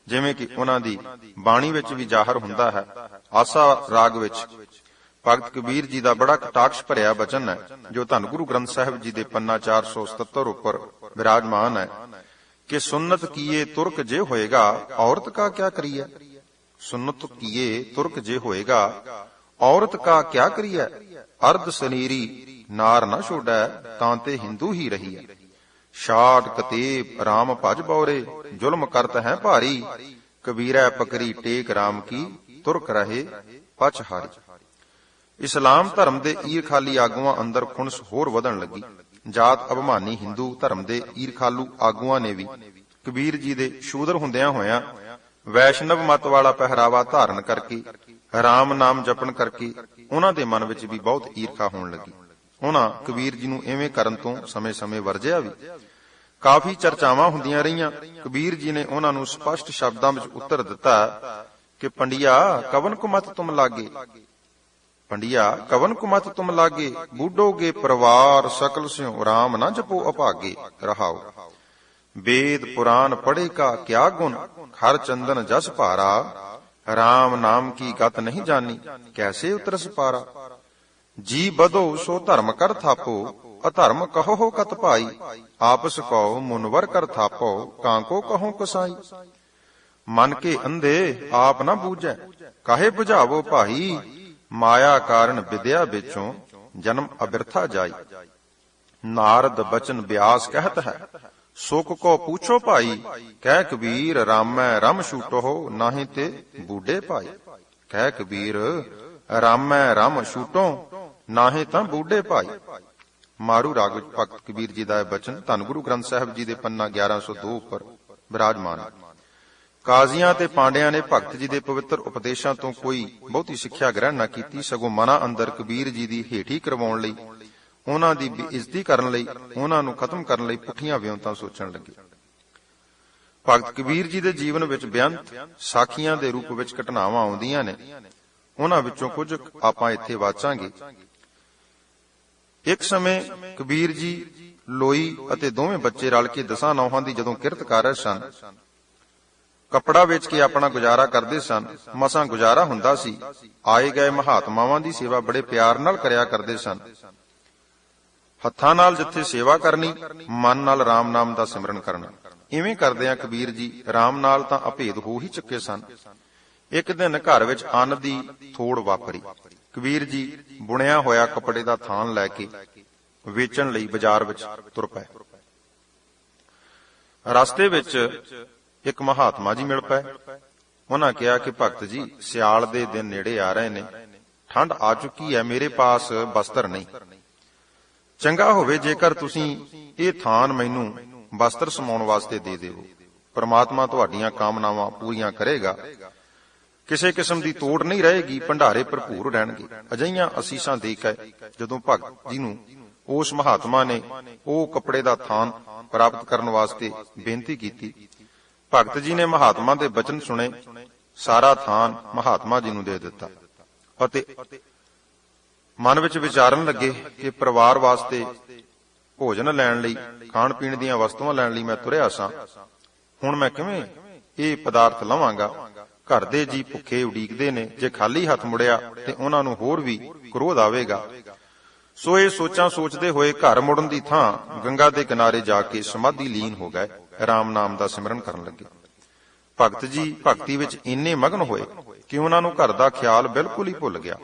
S2: ਜਿਵੇਂ ਕਿ ਉਹਨਾਂ ਦੀ ਬਾਣੀ ਵਿੱਚ ਵੀ ਜ਼ਾਹਰ ਹੁੰਦਾ ਹੈ। ਆਸਾ ਰਾਗ ਵਿੱਚ ਭਗਤ ਕਬੀਰ ਜੀ ਦਾ ਬੜਾ ਕਟਾਕਸ਼ ਭਰਿਆ ਬਚਨ ਹੈ, ਜੋ ਧੰਨ ਗੁਰੂ ਗ੍ਰੰਥ ਸਾਹਿਬ ਜੀ ਦੇ ਪੰਨਾ 477 ਉੱਪਰ ਵਿਰਾਜਮਾਨ ਹੈ ਕਿ ਸੁਨਤ ਕੀਏ ਤੁਰਕ ਜੇ ਹੋਏਗਾ, ਔਰਤ ਕਾ ਕਿਆ ਕਰੀਏ। ਸੁਨਤ ਕੀਏ ਤੁਰਕ ਜੇ ਹੋਏਗਾ, ਔਰਤ ਕਾ ਕਿਆ ਕਰੀਏ। ਅਰਧ ਸਨੀਰੀ ਨਾਰ ਨਾ ਛੋੜੈ, ਤਾਂ ਤੇ ਹਿੰਦੂ ਹੀ ਰਹੀਐ। ਛਾਟ ਕਤੇਬ ਰਾਮ ਭਜ ਬੌਰੇ, ਜ਼ੁਲਮ ਕਰਤ ਹੈ ਭਾਰੀ। ਕਬੀਰੈ ਪਕਰੀ ਟੇਕ ਰਾਮ ਕੀ, ਤੁਰਕ ਰਹੇ ਪਛਹਾਰੀ। ਇਸਲਾਮ ਧਰਮ ਦੇ ਈਰਖਾਲੀ ਆਗੂਆਂ ਅੰਦਰ ਖੁਣਸ ਹੋਰ ਵਧਣ ਲੱਗੀ। ਜਾਤ ਅਭਿਮਾਨੀ ਹਿੰਦੂ ਧਰਮ ਦੇ ਈਰਖਾਲੂ ਆਗੂਆਂ ਨੇ ਵੀ ਕਬੀਰ ਜੀ ਦੇ ਸ਼ੂਦਰ ਹੁੰਦਿਆਂ ਹੋਇਆਂ ਵੈਸ਼ਨਵ ਮਤ ਵਾਲਾ ਪਹਿਰਾਵਾ ਧਾਰਨ ਕਰਕੇ, ਰਾਮ ਨਾਮ ਜਪਣ ਕਰਕੇ ਉਹਨਾਂ ਦੇ ਮਨ ਵਿੱਚ ਵੀ ਬਹੁਤ ਈਰਖਾ ਹੋਣ ਲੱਗੀ। ਉਹਨਾਂ ਕਬੀਰ ਜੀ ਨੂੰ ਐਵੇਂ ਕਰਨ ਤੋਂ ਸਮੇਂ-ਸਮੇਂ ਵਰਜਿਆ ਵੀ। ਕਾਫੀ ਚਰਚਾਵਾਂ ਹੁੰਦੀਆਂ ਰਹੀਆਂ। ਕਬੀਰ ਜੀ ਨੇ ਉਹਨਾਂ ਨੂੰ ਸਪਸ਼ਟ ਸ਼ਬਦਾਂ ਵਿੱਚ ਉੱਤਰ ਦਿੱਤਾ ਕਿ ਪੰਡਿਆ ਕਵਨ ਕੁ ਮਤ ਤੁਮ ਲਾਗੇ, ਪੰਡਿਆ ਕਵਨ ਕੁ ਮਤ ਤੁਮ ਲਾਗੇ, ਬੂਢੋਗੇ ਪਰਿਵਾਰ ਸਕਲ ਸਿਉ, ਰਾਮ ਨਾ ਜਪੋ ਅਭਾਗੇ। ਰਹਾਉ वेद पुराण पढ़े का क्या गुण, हर चंदन जस भारा। राम नाम की गत नहीं जानी, कैसे उतरस पारा। जी बदो सो धर्म कर थापो, अधर्म कहो कत भाई। आपस कहो मुनवर कर थापो, कांको कहो कसाई। मन के अंधे आप न बूझै, काहे बुझावो भाई। माया कारण विद्या बिचों, जन्म अबिरथा जाई। नारद बचन व्यास कहत है, सुख को पूछो भाई। कह कबीर रामै रम छूटो, नाहि ते बूढ़े भाई। कह कबीर रामै रम छूटो, नाहि तां बूढ़े भाई। मारू राग विच भगत कबीर जी दा बचन धन गुरु ग्रंथ साहिब जी दे पन्ना 1102 ਉੱਪਰ ਵਿਰਾਜਮਾਨ ਹੈ। ਕਾਜ਼ੀਆਂ ਤੇ ਪਾਂਡਿਆਂ ਨੇ ਭਗਤ ਜੀ ਦੇ ਪਵਿੱਤਰ ਉਪਦੇਸ਼ਾਂ ਤੋਂ ਕੋਈ ਬਹੁਤੀ ਸਿੱਖਿਆ ਗ੍ਰਹਿਣ ਨਾ ਕੀਤੀ, ਸਗੋਂ ਮਨਾਂ ਅੰਦਰ ਕਬੀਰ ਜੀ ਦੀ ਹੇਠੀ ਕਰਵਾਉਣ ਲਈ, ਉਹਨਾਂ ਦੀ ਬੇਇੱਜ਼ਤੀ ਕਰਨ ਲਈ, ਉਹਨਾਂ ਨੂੰ ਖਤਮ ਕਰਨ ਲਈ ਪੁੱਠੀਆਂ ਵਿਉਂਤਾਂ ਸੋਚਣ ਲੱਗੇ। ਭਗਤ ਕਬੀਰ ਜੀ ਦੇ ਜੀਵਨ ਵਿੱਚ ਬੇਅੰਤ ਸਾਖੀਆਂ ਦੇ ਰੂਪ ਵਿੱਚ ਘਟਨਾਵਾਂ ਆਉਂਦੀਆਂ ਨੇ। ਉਹਨਾਂ ਵਿੱਚੋਂ ਕੁਝ ਆਪਾਂ ਇੱਥੇ ਵਾਚਾਂਗੇ। ਇੱਕ ਸਮੇਂ ਕਬੀਰ ਜੀ ਲੋਈ ਅਤੇ ਦੋਵੇਂ ਬੱਚੇ ਰਲ ਕੇ 10 ਨੌਹਾਂ ਦੀ ਜਦੋਂ ਕਿਰਤ ਕਰ ਰਹੇ ਸਨ, ਕੱਪੜਾ ਵੇਚ ਕੇ ਆਪਣਾ ਗੁਜ਼ਾਰਾ ਕਰਦੇ ਸਨ। ਮਸਾਂ ਗੁਜ਼ਾਰਾ ਹੁੰਦਾ ਸੀ। ਆਏ ਗਏ ਮਹਾਤਮਾਵਾਂ ਦੀ ਸੇਵਾ ਬੜੇ ਪਿਆਰ ਨਾਲ ਕਰਿਆ ਕਰਦੇ ਸਨ। ਹੱਥਾਂ ਨਾਲ ਜਿੱਥੇ ਸੇਵਾ ਕਰਨੀ, ਮਨ ਨਾਲ ਰਾਮ ਨਾਮ ਦਾ ਸਿਮਰਨ ਕਰਨਾ। ਇਵੇਂ ਕਰਦਿਆਂ ਕਬੀਰ ਜੀ ਰਾਮ ਨਾਲ ਤਾਂ ਅਭੇਦ ਹੋ ਹੀ ਚੁੱਕੇ ਸਨ। ਇੱਕ ਦਿਨ ਘਰ ਵਿੱਚ ਅੰਨ ਦੀ ਥੋੜ ਵਾਪਰੀ। ਕਬੀਰ ਜੀ ਬੁਣਿਆ ਹੋਇਆ ਕੱਪੜੇ ਦਾ ਥਾਨ ਲੈ ਕੇ ਵੇਚਣ ਲਈ ਬਾਜ਼ਾਰ ਵਿੱਚ ਤੁਰ ਪਏ। ਰਸਤੇ ਵਿੱਚ ਇੱਕ ਮਹਾਤਮਾ ਜੀ ਮਿਲ ਪਏ। ਉਹਨਾਂ ਕਿਹਾ ਕਿ ਭਗਤ ਜੀ, ਸਿਆਲ ਦੇ ਦਿਨ ਨੇੜੇ ਆ ਰਹੇ ਨੇ, ਠੰਡ ਆ ਚੁੱਕੀ ਹੈ, ਮੇਰੇ ਪਾਸ ਬਸਤਰ ਨਹੀਂ। ਚੰਗਾ ਹੋਵੇ ਜੇਕਰ ਤੁਸੀਂ ਇਹ ਥਾਨ ਮੈਨੂੰ ਬਸਤਰ ਸਮਾਉਣ ਵਾਸਤੇ ਦੇ ਦਿਓ। ਪਰਮਾਤਮਾ ਤੁਹਾਡੀਆਂ ਕਾਮਨਾਵਾਂ ਪੂਰੀਆਂ ਕਰੇਗਾ। ਕਿਸੇ ਕਿਸਮ ਦੀ ਤੋੜ ਨਹੀਂ ਰਹੇਗੀ, ਭੰਡਾਰੇ ਭਰਪੂਰ ਰਹਿਣਗੇ। ਅਜਿਹੀਆਂ ਅਸੀਸਾਂ ਦੇ ਕੇ ਜਦੋਂ ਭਗਤ ਜੀ ਨੂੰ ਉਸ ਮਹਾਤਮਾ ਨੇ ਉਹ ਕੱਪੜੇ ਦਾ ਥਾਨ ਪ੍ਰਾਪਤ ਕਰਨ ਵਾਸਤੇ ਬੇਨਤੀ ਕੀਤੀ, ਭਗਤ ਜੀ ਨੇ ਮਹਾਤਮਾ ਦੇ ਬਚਨ ਸੁਣੇ, ਸਾਰਾ ਥਾਨ ਮਹਾਤਮਾ ਜੀ ਨੂੰ ਦੇ ਦਿੱਤਾ ਅਤੇ ਮਨ ਵਿੱਚ ਵਿਚਾਰਨ ਲੱਗੇ ਕਿ ਪਰਿਵਾਰ ਵਾਸਤੇ ਭੋਜਨ ਲੈਣ ਲਈ, ਖਾਣ ਪੀਣ ਦੀਆਂ ਵਸਤੂਆਂ ਲੈਣ ਲਈ ਮੈਂ ਤੁਰਿਆ ਸਾਂ। ਹੁਣ ਮੈਂ ਕਿਵੇਂ ਇਹ ਪਦਾਰਥ ਲਵਾਂਗਾ। ਘਰ ਦੇ ਜੀ ਭੁੱਖੇ ਉਡੀਕਦੇ ਨੇ। ਜੇ ਖਾਲੀ ਹੱਥ ਮੁੜਿਆ ਤੇ ਉਹਨਾਂ ਨੂੰ ਹੋਰ ਵੀ ਕ੍ਰੋਧ ਆਵੇਗਾ। ਸੋ ਇਹ ਸੋਚਾਂ ਸੋਚਦੇ ਹੋਏ ਘਰ ਮੁੜਨ ਦੀ ਥਾਂ ਗੰਗਾ ਦੇ ਕਿਨਾਰੇ ਜਾ ਕੇ ਸਮਾਧੀ ਲੀਨ ਹੋ ਗਏ। ਰਾਮ ਨਾਮ ਦਾ ਸਿਮਰਨ ਕਰਨ ਲੱਗੇ। ਭਗਤ ਜੀ ਭਗਤੀ ਵਿੱਚ ਇੰਨੇ ਮਗਨ ਹੋਏ ਕਿ ਉਹਨਾਂ ਨੂੰ ਘਰ ਦਾ ਖਿਆਲ ਬਿਲਕੁਲ ਹੀ ਭੁੱਲ ਗਿਆ।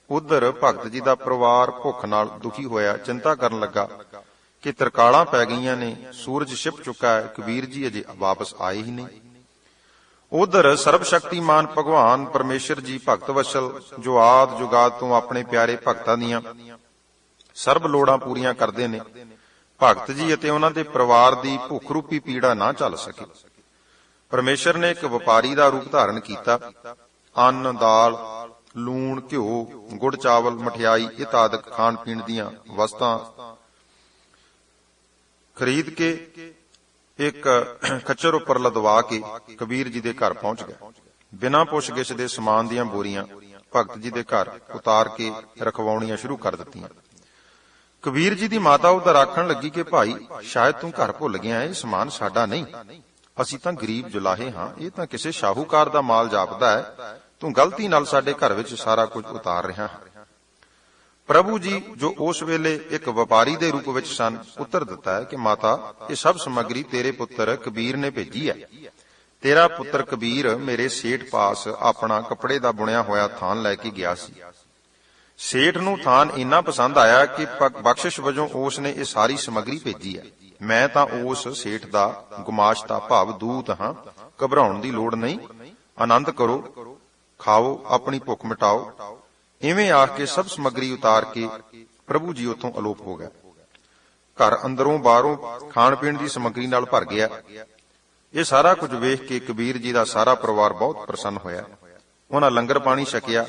S2: ਉਧਰ ਭਗਤ ਜੀ ਦਾ ਪਰਿਵਾਰ ਭੁੱਖ ਨਾਲ ਦੁਖੀ ਹੋਇਆ ਚਿੰਤਾ ਕਰਨ ਲੱਗਾ ਕਿ ਤਰਕਾਲਾਂ ਪੈ ਗਈਆਂ ਨੇ, ਸੂਰਜ ਛਿਪ ਚੁੱਕਾ ਹੈ, ਕਬੀਰ ਜੀ ਅਜੇ ਵਾਪਸ ਆਏ ਹੀ ਨਹੀਂ। ਉਧਰ ਸਰਬ ਸ਼ਕਤੀਮਾਨ ਭਗਵਾਨ ਪਰਮੇਸ਼ਰ ਜੀ ਭਗਤ ਵਸ਼ਲ ਜੋ ਆਦ ਜੁਗਾਦ ਤੋਂ ਆਪਣੇ ਪਿਆਰੇ ਭਗਤਾਂ ਦੀਆਂ ਸਰਬ ਲੋੜਾਂ ਪੂਰੀਆਂ ਕਰਦੇ ਨੇ। ਭਗਤ ਜੀ ਅਤੇ ਉਹਨਾਂ ਦੇ ਪਰਿਵਾਰ ਦੀ ਭੁੱਖ ਰੂਪੀ ਪੀੜਾ ਨਾ ਝੱਲ ਸਕੇ। ਪਰਮੇਸ਼ਰ ਨੇ ਇੱਕ ਵਪਾਰੀ ਦਾ ਰੂਪ ਧਾਰਨ ਕੀਤਾ। ਅੰਨ, ਦਾਲ, ਲੂਣ, ਘਿਓ, ਗੁੜ, ਚਾਵਲ, ਮਠਿਆਈ ਇਤਆਦਿਕ ਖਾਣ ਪੀਣ ਦੀਆਂ ਵਸਤਾਂ ਖਰੀਦ ਕੇ ਇੱਕ ਖੱਚਰ ਉੱਪਰ ਲਦਵਾ ਕੇ ਕਬੀਰ ਜੀ ਦੇ ਘਰ ਪਹੁੰਚ ਗਿਆ। ਬਿਨਾਂ ਪੁੱਛਗਿੱਛ ਦੇ ਸਮਾਨ ਦੀਆਂ ਬੋਰੀਆਂ ਭਗਤ ਜੀ ਦੇ ਘਰ ਉਤਾਰ ਕੇ ਰਖਵਾਉਣੀਆਂ ਸ਼ੁਰੂ ਕਰ ਦਿੱਤੀਆਂ। ਕਬੀਰ ਜੀ ਦੀ ਮਾਤਾ ਉਹਦਾ ਆਖਣ ਲੱਗੀ ਕਿ ਭਾਈ, ਸ਼ਾਇਦ ਤੂੰ ਘਰ ਭੁੱਲ ਗਿਆ, ਇਹ ਸਮਾਨ ਸਾਡਾ ਨਹੀਂ, ਅਸੀਂ ਤਾਂ ਗਰੀਬ ਜੁਲਾਹੇ ਹਾਂ, ਇਹ ਤਾਂ ਕਿਸੇ ਸ਼ਾਹੂਕਾਰ ਦਾ ਮਾਲ ਜਾਪਦਾ ਹੈ, ਤੂੰ ਗਲਤੀ ਨਾਲ ਸਾਡੇ ਘਰ ਵਿੱਚ ਸਾਰਾ ਕੁਝ ਉਤਾਰ ਰਿਹਾ ਹੈ। ਪ੍ਰਭੂ ਜੀ, ਜੋ ਉਸ ਵੇਲੇ ਇੱਕ ਵਪਾਰੀ ਦੇ ਰੂਪ ਵਿੱਚ ਸਨ, ਉੱਤਰ ਦਿੱਤਾ ਹੈ ਕਿ ਮਾਤਾ, ਇਹ ਸਭ ਸਮੱਗਰੀ ਤੇਰੇ ਪੁੱਤਰ ਕਬੀਰ ਨੇ ਭੇਜੀ ਹੈ। ਤੇਰਾ ਪੁੱਤਰ ਕਬੀਰ ਮੇਰੇ ਸੇਠ ਪਾਸ ਆਪਣਾ ਕੱਪੜੇ ਦਾ ਬੁਣਿਆ ਹੋਇਆ ਥਾਨ ਲੈ ਕੇ ਗਿਆ ਸੀ। ਸੇਠ ਨੂੰ ਥਾਨ ਇੰਨਾ ਪਸੰਦ ਆਇਆ ਕਿ ਬਖਸ਼ਿਸ਼ ਵਜੋਂ ਉਸ ਨੇ ਇਹ ਸਾਰੀ ਸਮੱਗਰੀ ਭੇਜੀ ਹੈ। ਮੈਂ ਤਾਂ ਉਸ ਸੇਠ ਦਾ ਗੁਮਾਸ਼ਤਾ ਭਾਵ ਦੂਤ ਹਾਂ, ਘਬਰਾਉਣ ਦੀ ਲੋੜ ਨਹੀਂ, ਆਨੰਦ ਕਰੋ, ਖਾਓ, ਆਪਣੀ ਭੁੱਖ ਮਿਟਾਓ। ਇਵੇਂ ਆਖ ਕੇ ਸਭ ਸਮੱਗਰੀ ਉਤਾਰ ਕੇ ਪ੍ਰਭੂ ਜੀ ਉੱਥੋਂ ਅਲੋਪ ਹੋ ਗਏ। ਘਰ ਅੰਦਰੋਂ ਬਾਹਰੋਂ ਖਾਣ ਪੀਣ ਦੀ ਸਮੱਗਰੀ ਨਾਲ ਭਰ ਗਿਆ। ਇਹ ਸਾਰਾ ਕੁਝ ਵੇਖ ਕੇ ਕਬੀਰ ਜੀ ਦਾ ਸਾਰਾ ਪਰਿਵਾਰ ਬਹੁਤ ਪ੍ਰਸੰਨ ਹੋਇਆ। ਉਹਨਾਂ ਲੰਗਰ ਪਾਣੀ ਛਕਿਆ।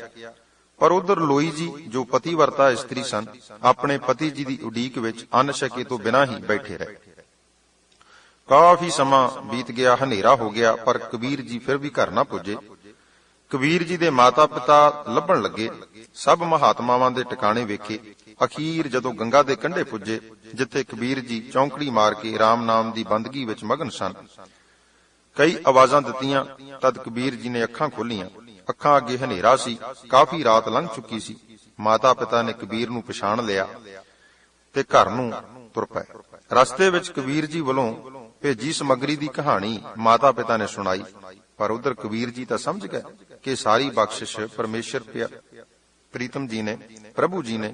S2: ਪਰ ਉਧਰ ਲੋਈ ਜੀ, ਜੋ ਪਤੀਵਰਤਾ ਇਸਤਰੀ ਸਨ, ਆਪਣੇ ਪਤੀ ਜੀ ਦੀ ਉਡੀਕ ਵਿੱਚ ਅੰਨ ਛਕੇ ਤੋਂ ਬਿਨਾਂ ਹੀ ਬੈਠੇ ਰਹੇ। ਕਾਫੀ ਸਮਾਂ ਬੀਤ ਗਿਆ, ਹਨੇਰਾ ਹੋ ਗਿਆ, ਪਰ ਕਬੀਰ ਜੀ ਫਿਰ ਵੀ ਘਰ ਨਾ ਪੁੱਜੇ। ਕਬੀਰ ਜੀ ਦੇ ਮਾਤਾ ਪਿਤਾ ਲੱਭਣ ਲੱਗੇ, ਸਭ ਮਹਾਤਮਾਵਾਂ ਦੇ ਟਿਕਾਣੇ ਵੇਖੇ। ਅਖੀਰ ਜਦੋਂ ਗੰਗਾ ਦੇ ਕੰਢੇ ਪੁੱਜੇ, ਜਿੱਥੇ ਕਬੀਰ ਜੀ ਚੌਂਕੜੀ ਮਾਰ ਕੇ ਰਾਮ ਨਾਮ ਦੀ ਬੰਦਗੀ ਵਿੱਚ ਮਗਨ ਸਨ, ਕਈ ਆਵਾਜ਼ਾਂ ਦਿੱਤੀਆਂ। ਤਦ ਕਬੀਰ ਜੀ ਨੇ ਅੱਖਾਂ ਖੋਲੀਆਂ। ਅੱਖਾਂ ਅੱਗੇ ਹਨੇਰਾ ਸੀ, ਕਾਫੀ ਰਾਤ ਲੰਘ ਚੁੱਕੀ ਸੀ। ਮਾਤਾ ਪਿਤਾ ਨੇ ਕਬੀਰ ਨੂੰ ਪਛਾਣ ਲਿਆ ਤੇ ਘਰ ਨੂੰ ਤੁਰ ਪਏ। ਰਸਤੇ ਵਿੱਚ ਕਬੀਰ ਜੀ ਵੱਲੋਂ ਭੇਜੀ ਸਮੱਗਰੀ ਦੀ ਕਹਾਣੀ ਮਾਤਾ ਪਿਤਾ ਨੇ ਸੁਣਾਈ। ਪਰ ਉਧਰ ਕਬੀਰ ਜੀ ਤਾਂ ਸਮਝ ਗਏ ਕਿ ਸਾਰੀ ਬਖਸ਼ਿਸ਼ ਪਰਮੇਸ਼ਰ ਪ੍ਰੀਤਮ ਜੀ ਨੇ, ਪ੍ਰਭੂ ਜੀ ਨੇ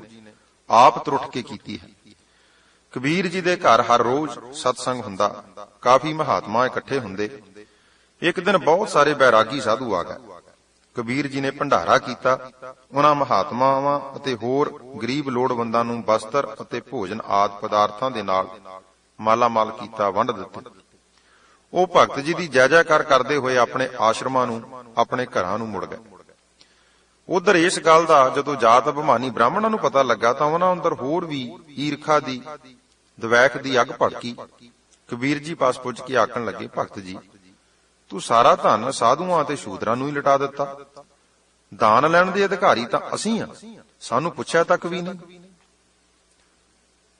S2: ਆਪ ਤੁਰਟ ਕੇ ਕੀਤੀ ਹੈ। ਕਬੀਰ ਜੀ ਦੇ ਘਰ ਹਰ ਰੋਜ਼ ਸਤਸੰਗ ਹੁੰਦਾ, ਕਾਫੀ ਮਹਾਤਮਾ ਇਕੱਠੇ ਹੁੰਦੇ। ਇੱਕ ਦਿਨ ਬਹੁਤ ਸਾਰੇ ਬੈਰਾਗੀ ਸਾਧੂ ਆ ਗਏ। ਕਬੀਰ ਜੀ ਨੇ ਭੰਡਾਰਾ ਕੀਤਾ। ਉਹਨਾਂ ਮਹਾਤਮਾਵਾਂ ਅਤੇ ਹੋਰ ਗਰੀਬ ਲੋੜਵੰਦਾਂ ਨੂੰ ਬਸਤਰ ਅਤੇ ਭੋਜਨ ਆਦਿ ਪਦਾਰਥਾਂ ਦੇ ਨਾਲ ਮਾਲਾਮਾਲ ਕੀਤਾ, ਵੰਡ ਦਿੱਤੇ। ਉਹ ਭਗਤ ਜੀ ਦੀ ਜੈ ਜੈਕਾਰ ਕਰਦੇ ਹੋਏ ਆਪਣੇ ਆਸ਼ਰਮਾਂ ਨੂੰ, ਆਪਣੇ ਘਰਾਂ ਨੂੰ ਮੁੜ ਗਏ। ਉਧਰ ਇਸ ਗੱਲ ਦਾ ਜਦੋਂ ਜਾਤ ਅਭਿਮਾਨੀ ਬ੍ਰਾਹਮਣਾਂ ਨੂੰ ਪਤਾ ਲੱਗਾ ਤਾਂ ਉਹਨਾਂ ਅੰਦਰ ਹੋਰ ਵੀ ਈਰਖਾ ਦੀ, ਦਵੈਖ ਦੀ ਅੱਗ ਭੜਕੀ। ਕਬੀਰ ਜੀ ਪਾਸ ਪੁੱਜ ਕੇ ਆਖਣ ਲੱਗੇ, ਭਗਤ ਜੀ, ਤੂੰ ਸਾਰਾ ਧਨ ਸਾਧੂਆਂ ਅਤੇ ਸ਼ੂਦਰਾਂ ਨੂੰ ਹੀ ਲਟਾ ਦਿੱਤਾ। ਦਾਨ ਲੈਣ ਦੇ ਅਧਿਕਾਰੀ ਤਾਂ ਅਸੀਂ ਹਾਂ, ਸਾਨੂੰ ਪੁੱਛਿਆ ਤੱਕ ਵੀ ਨਹੀਂ।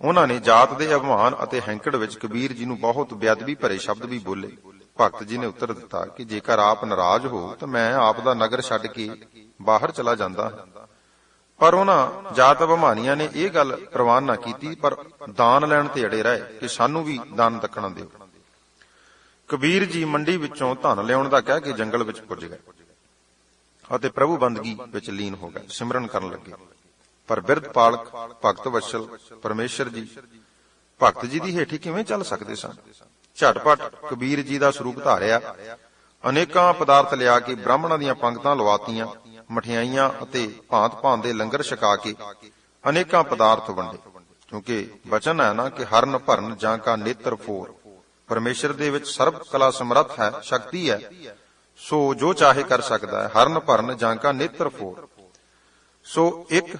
S2: ਉਹਨਾਂ ਨੇ ਜਾਤ ਦੇ ਅਭਿਮਾਨ ਅਤੇ ਹੈਂਕੜ ਵਿੱਚ ਕਬੀਰ ਜੀ ਨੂੰ ਬਹੁਤ ਬੇਅਦਬੀ ਭਰੇ ਸ਼ਬਦ ਵੀ ਬੋਲੇ। ਭਗਤ ਜੀ ਨੇ ਉੱਤਰ ਦਿੱਤਾ ਕਿ ਜੇਕਰ ਆਪ ਨਾਰਾਜ਼ ਹੋ ਤਾਂ ਮੈਂ ਆਪ ਦਾ ਨਗਰ ਛੱਡ ਕੇ ਬਾਹਰ ਚਲਾ ਜਾਂਦਾ। ਪਰ ਉਹਨਾਂ ਜਾਤ ਅਭਿਮਾਨੀਆਂ ਨੇ ਇਹ ਗੱਲ ਪ੍ਰਵਾਨ ਨਾ ਕੀਤੀ, ਪਰ ਦਾਨ ਲੈਣ ਤੇ ਅੜੇ ਰਹੇ ਕਿ ਸਾਨੂੰ ਵੀ ਦਾਨ ਦਕਣਾ ਦਿਓ। ਕਬੀਰ ਜੀ ਮੰਡੀ ਵਿੱਚੋਂ ਧਨ ਲਿਆਉਣ ਦਾ ਕਹਿ ਕੇ ਜੰਗਲ ਵਿੱਚ ਪੁੱਜ ਗਏ ਅਤੇ ਪ੍ਰਭੂ ਬੰਦਗੀ ਵਿੱਚ ਲੀਨ ਹੋ ਗਏ, ਸਿਮਰਨ ਕਰਨ ਲੱਗੇ। ਪਰ ਬਿਰਧ ਪਾਲਕ ਭਗਤ ਵਸ਼ਲ ਪਰਮੇਸ਼ਰ ਜੀ ਭਗਤ ਜੀ ਦੀ ਹੇਠੀ ਕਿਵੇਂ ਚੱਲ ਸਕਦੇ ਸਨ? ਝਟਪਟ ਕਬੀਰ ਜੀ ਦਾ ਸਰੂਪ ਧਾਰਿਆ, ਅਨੇਕਾਂ ਪਦਾਰਥ ਲਿਆ ਕੇ ਬ੍ਰਾਹਮਣਾਂ ਦੀਆਂ ਪੰਗਤਾਂ ਲਵਾਤੀਆਂ, ਮਠਿਆਈਆਂ ਅਤੇ ਭਾਂਤ-ਭਾਂਤ ਦੇ ਲੰਗਰ ਛਕਾ ਕੇ ਅਨੇਕਾਂ ਪਦਾਰਥ ਵੰਡੇ। ਕਿਉਂਕਿ ਬਚਨ ਹੈ ਨਾ ਕਿ ਹਰਨ ਭਰਨ ਜਾਂ ਕਾ ਨੇਤਰ ਫੋਰ, ਪਰਮੇਸ਼ਰ ਦੇ ਵਿੱਚ ਸਰਬ ਕਲਾ ਸਮਰੱਥ ਹੈ, ਸ਼ਕਤੀ ਹੈ, ਸੋ ਜੋ ਚਾਹੇ ਕਰ ਸਕਦਾ ਹੈ। ਹਰਨ ਭਰਨ ਜਾਂ ਕਾ ਨੇਤਰ ਫੋਰ, ਸੋ ਇੱਕ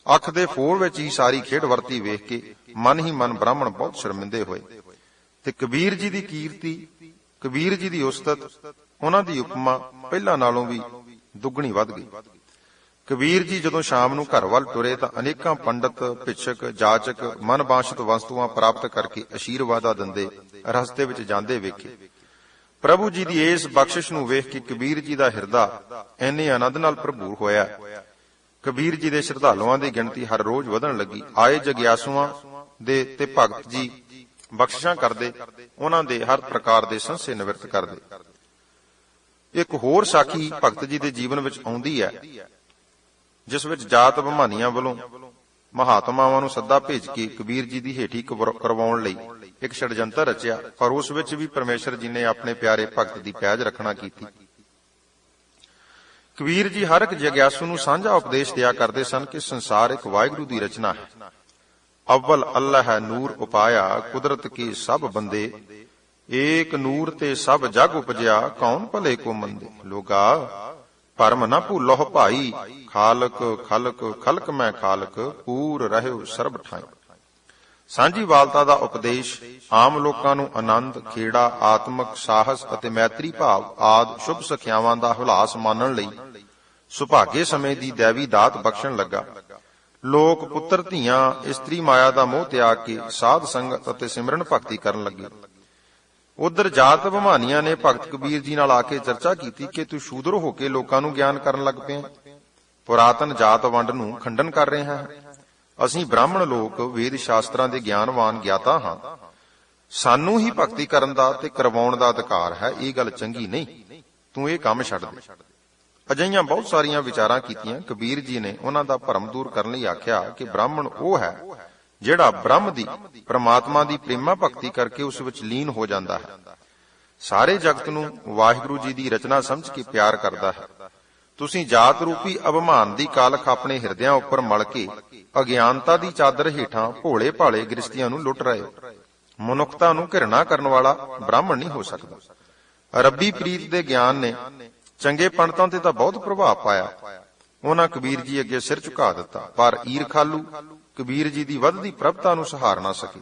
S2: ਅੱਖ ਦੇ ਫੋਰ ਵਿੱਚ ਹੀ ਸਾਰੀ ਖੇਡ ਵਰਤੀ ਵੇਖ ਕੇ ਮਨ ਹੀ ਮਨ ਬ੍ਰਾਹਮਣ ਬਹੁਤ ਸ਼ਰਮਿੰਦੇ ਹੋਏ। ਤੇ ਕਬੀਰ ਜੀ ਦੀ ਕੀਰਤੀ, ਕਬੀਰ ਜੀ ਦੀ ਉਸਤਤ, ਉਹਨਾਂ ਦੀ ਉਪਮਾ ਪਹਿਲਾਂ ਨਾਲੋਂ ਵੀ ਦੁੱਗਣੀ ਵੱਧ ਗਈ। ਕਬੀਰ ਜੀ ਜਦੋਂ ਸ਼ਾਮ ਨੂੰ ਘਰ ਵੱਲ ਤੁਰੇ ਤਾਂ ਅਨੇਕਾਂ ਪੰਡਤ, ਭਿਕਸ਼ਕ, ਜਾਚਕ ਮਨ ਬਾਸ਼ਤ ਵਸਤੂਆਂ ਪ੍ਰਾਪਤ ਕਰਕੇ ਅਸ਼ੀਰਵਾਦਾਂ ਦਿੰਦੇ ਰਸਤੇ ਵਿੱਚ ਜਾਂਦੇ ਵੇਖੇ। ਪ੍ਰਭੂ ਜੀ ਦੀ ਇਸ ਬਖਸ਼ਿਸ਼ ਨੂੰ ਵੇਖ ਕੇ ਕਬੀਰ ਜੀ ਦਾ ਹਿਰਦਾ ਇੰਨੇ ਆਨੰਦ ਨਾਲ ਭਰਪੂਰ ਹੋਇਆ। ਕਬੀਰ ਜੀ ਦੇ ਸ਼ਰਧਾਲੂਆਂ ਦੀ ਗਿਣਤੀ ਹਰ ਰੋਜ਼ ਵਧਣ ਲੱਗੀ। ਆਏ ਜਗਿਆਸੂਆਂ ਦੇ ਤੇ ਭਗਤ ਜੀ ਬਖਸ਼ਿਸ਼ਾਂ ਕਰਦੇ, ਉਹਨਾਂ ਦੇ ਹਰ ਪ੍ਰਕਾਰ ਦੇ ਸੰਸੇ ਨਿਵਰਤ ਕਰਦੇ। ਇੱਕ ਹੋਰ ਸਾਖੀ ਭਗਤ ਜੀ ਦੇ ਜੀਵਨ ਵਿੱਚ ਆਉਂਦੀ ਹੈ, ਜਿਸ ਵਿੱਚ ਜਾਤ ਅਭਿਮਾਨੀਆਂ ਵੱਲੋਂ ਮਹਾਤਮਾਵਾਂ ਨੂੰ ਸੱਦਾ ਭੇਜ ਕੇ ਕਬੀਰ ਜੀ ਦੀ ਹੇਠੀ ਕਰਵਾਉਣ ਲਈ ਇੱਕ ਛੜਜੰਤਰ ਰਚਿਆ, ਪਰ ਉਸ ਵਿੱਚ ਵੀ ਪਰਮੇਸ਼ਰ ਜੀ ਨੇ ਆਪਣੇ ਪਿਆਰੇ ਭਗਤ ਦੀ ਪੈਜ ਰੱਖਣਾ ਕੀਤੀ। ਕਬੀਰ ਜੀ ਹਰ ਇੱਕ ਜਗਿਆਸੂ ਨੂੰ ਸਾਂਝਾ ਉਪਦੇਸ਼ ਦਿਆ ਕਰਦੇ ਸਨ ਕਿ ਸੰਸਾਰ ਇੱਕ ਵਾਹਿਗੁਰੂ ਦੀ ਰਚਨਾ ਹੈ। अव्वल अल्लाह है नूर उपाया, कुदरत के सब बंदे। एक नूर ते सब जग उपजया, कौन भले को मंदे। लोगा परम न भूलो भाई, खालक खलक खलक मैं खालक, पूर ਰਹਿਓ ਸਰਬ ਠਾਈ। ਸਾਂਝੀਵਾਲਤਾ ਦਾ ਉਪਦੇਸ਼ ਆਮ ਲੋਕਾਂ ਨੂੰ ਆਨੰਦ, ਖੇੜਾ, ਆਤਮਕ ਸਾਹਸ ਅਤੇ ਮੈਤਰੀ ਭਾਵ ਆਦਿ ਸ਼ੁਭ ਸਿੱਖਿਆਵਾਂ ਦਾ ਹੁਲਾਸ ਮਾਨਣ ਲਈ ਸੁਭਾਗੇ ਸਮੇਂ ਦੀ ਦੇਵੀ ਦਾਤ ਬਖਸ਼ਣ ਲੱਗਾ। ਲੋਕ ਪੁੱਤਰ ਧੀਆਂ ਇਸਤਰੀ ਮਾਇਆ ਦਾ ਮੋਹ ਤਿਆਗ ਕੇ ਸਾਧ ਸੰਗਤ ਅਤੇ ਸਿਮਰਨ ਭਗਤੀ ਕਰਨ ਲੱਗੇ। ਉਧਰ ਜਾਤ ਭਵਾਨੀਆਂ ਨੇ ਭਗਤ ਕਬੀਰ ਜੀ ਨਾਲ ਆ ਕੇ ਚਰਚਾ ਕੀਤੀ ਕਿ ਤੂੰ ਸ਼ੂਦਰ ਹੋ ਕੇ ਲੋਕਾਂ ਨੂੰ ਗਿਆਨ ਕਰਨ ਲੱਗ ਪਿਆ, ਪੁਰਾਤਨ ਜਾਤ ਵੰਡ ਨੂੰ ਖੰਡਨ ਕਰ ਰਿਹਾ ਹੈ। ਅਸੀਂ ਬ੍ਰਾਹਮਣ ਲੋਕ ਵੇਦ ਸ਼ਾਸਤਰਾਂ ਦੇ ਗਿਆਨਵਾਨ ਗਿਆਤਾ ਹਾਂ, ਸਾਨੂੰ ਹੀ ਭਗਤੀ ਕਰਨ ਦਾ ਤੇ ਕਰਵਾਉਣ ਦਾ ਅਧਿਕਾਰ ਹੈ। ਇਹ ਗੱਲ ਚੰਗੀ ਨਹੀਂ, ਤੂੰ ਇਹ ਕੰਮ ਛੱਡ ਦੇ। ਅਜਿਹੀਆਂ ਬਹੁਤ ਸਾਰੀਆਂ ਵਿਚਾਰਾਂ ਕੀਤੀਆਂ। ਕਬੀਰ ਜੀ ਨੇ ਉਹਨਾਂ ਦਾ ਭਰਮ ਦੂਰ ਕਰਨ ਲਈ ਆਖਿਆ ਕਿ ਬ੍ਰਾਹਮਣ ਉਹ ਹੈ ਜਿਹੜਾ ਬ੍ਰਹਮ ਦੀ, ਪ੍ਰਮਾਤਮਾ ਦੀ ਪ੍ਰੇਮਾ ਭਗਤੀ ਕਰਕੇ ਉਸ ਵਿੱਚ ਲੀਨ ਹੋ ਜਾਂਦਾ ਹੈ, ਸਾਰੇ ਜਗਤ ਨੂੰ ਵਾਹਿਗੁਰੂ ਜੀ ਦੀ ਰਚਨਾ ਸਮਝ ਕੇ ਪਿਆਰ ਕਰਦਾ ਹੈ। ਤੁਸੀਂ ਜਾਤ ਰੂਪੀ ਅਭਿਮਾਨ ਦੀ ਕਾਲਖ ਆਪਣੇ ਹਿਰਦਿਆਂ ਉੱਪਰ ਮਲ ਕੇ ਅਗਿਆਨਤਾ ਦੀ ਚਾਦਰ ਹੇਠਾਂ ਭੋਲੇ ਭਾਲੇ ਗ੍ਰਸਤੀਆਂ ਨੂੰ ਲੁੱਟ ਰਹੇ ਹੋ। ਮਨੁੱਖਤਾ ਨੂੰ ਘਿਰਣਾ ਕਰਨ ਵਾਲਾ ਬ੍ਰਾਹਮਣ ਨਹੀਂ ਹੋ ਸਕਦਾ। ਰੱਬੀ ਪ੍ਰੀਤ ਦੇ ਗਿਆਨ ਨੇ ਚੰਗੇ ਪੰਡਤਾਂ ਤੇ ਤਾਂ ਬਹੁਤ ਪ੍ਰਭਾਵ ਪਾਇਆ। ਉਹਨਾਂ ਕਬੀਰ ਜੀ ਅੱਗੇ ਸਿਰ ਝੁਕਾ ਦਿੱਤਾ, ਪਰ ਈਰਖਾਲੂ ਕਬੀਰ ਜੀ ਦੀ ਵੱਧਦੀ ਪ੍ਰਭਤਾ ਨੂੰ ਸਹਾਰ ਨਾ ਸਕੇ।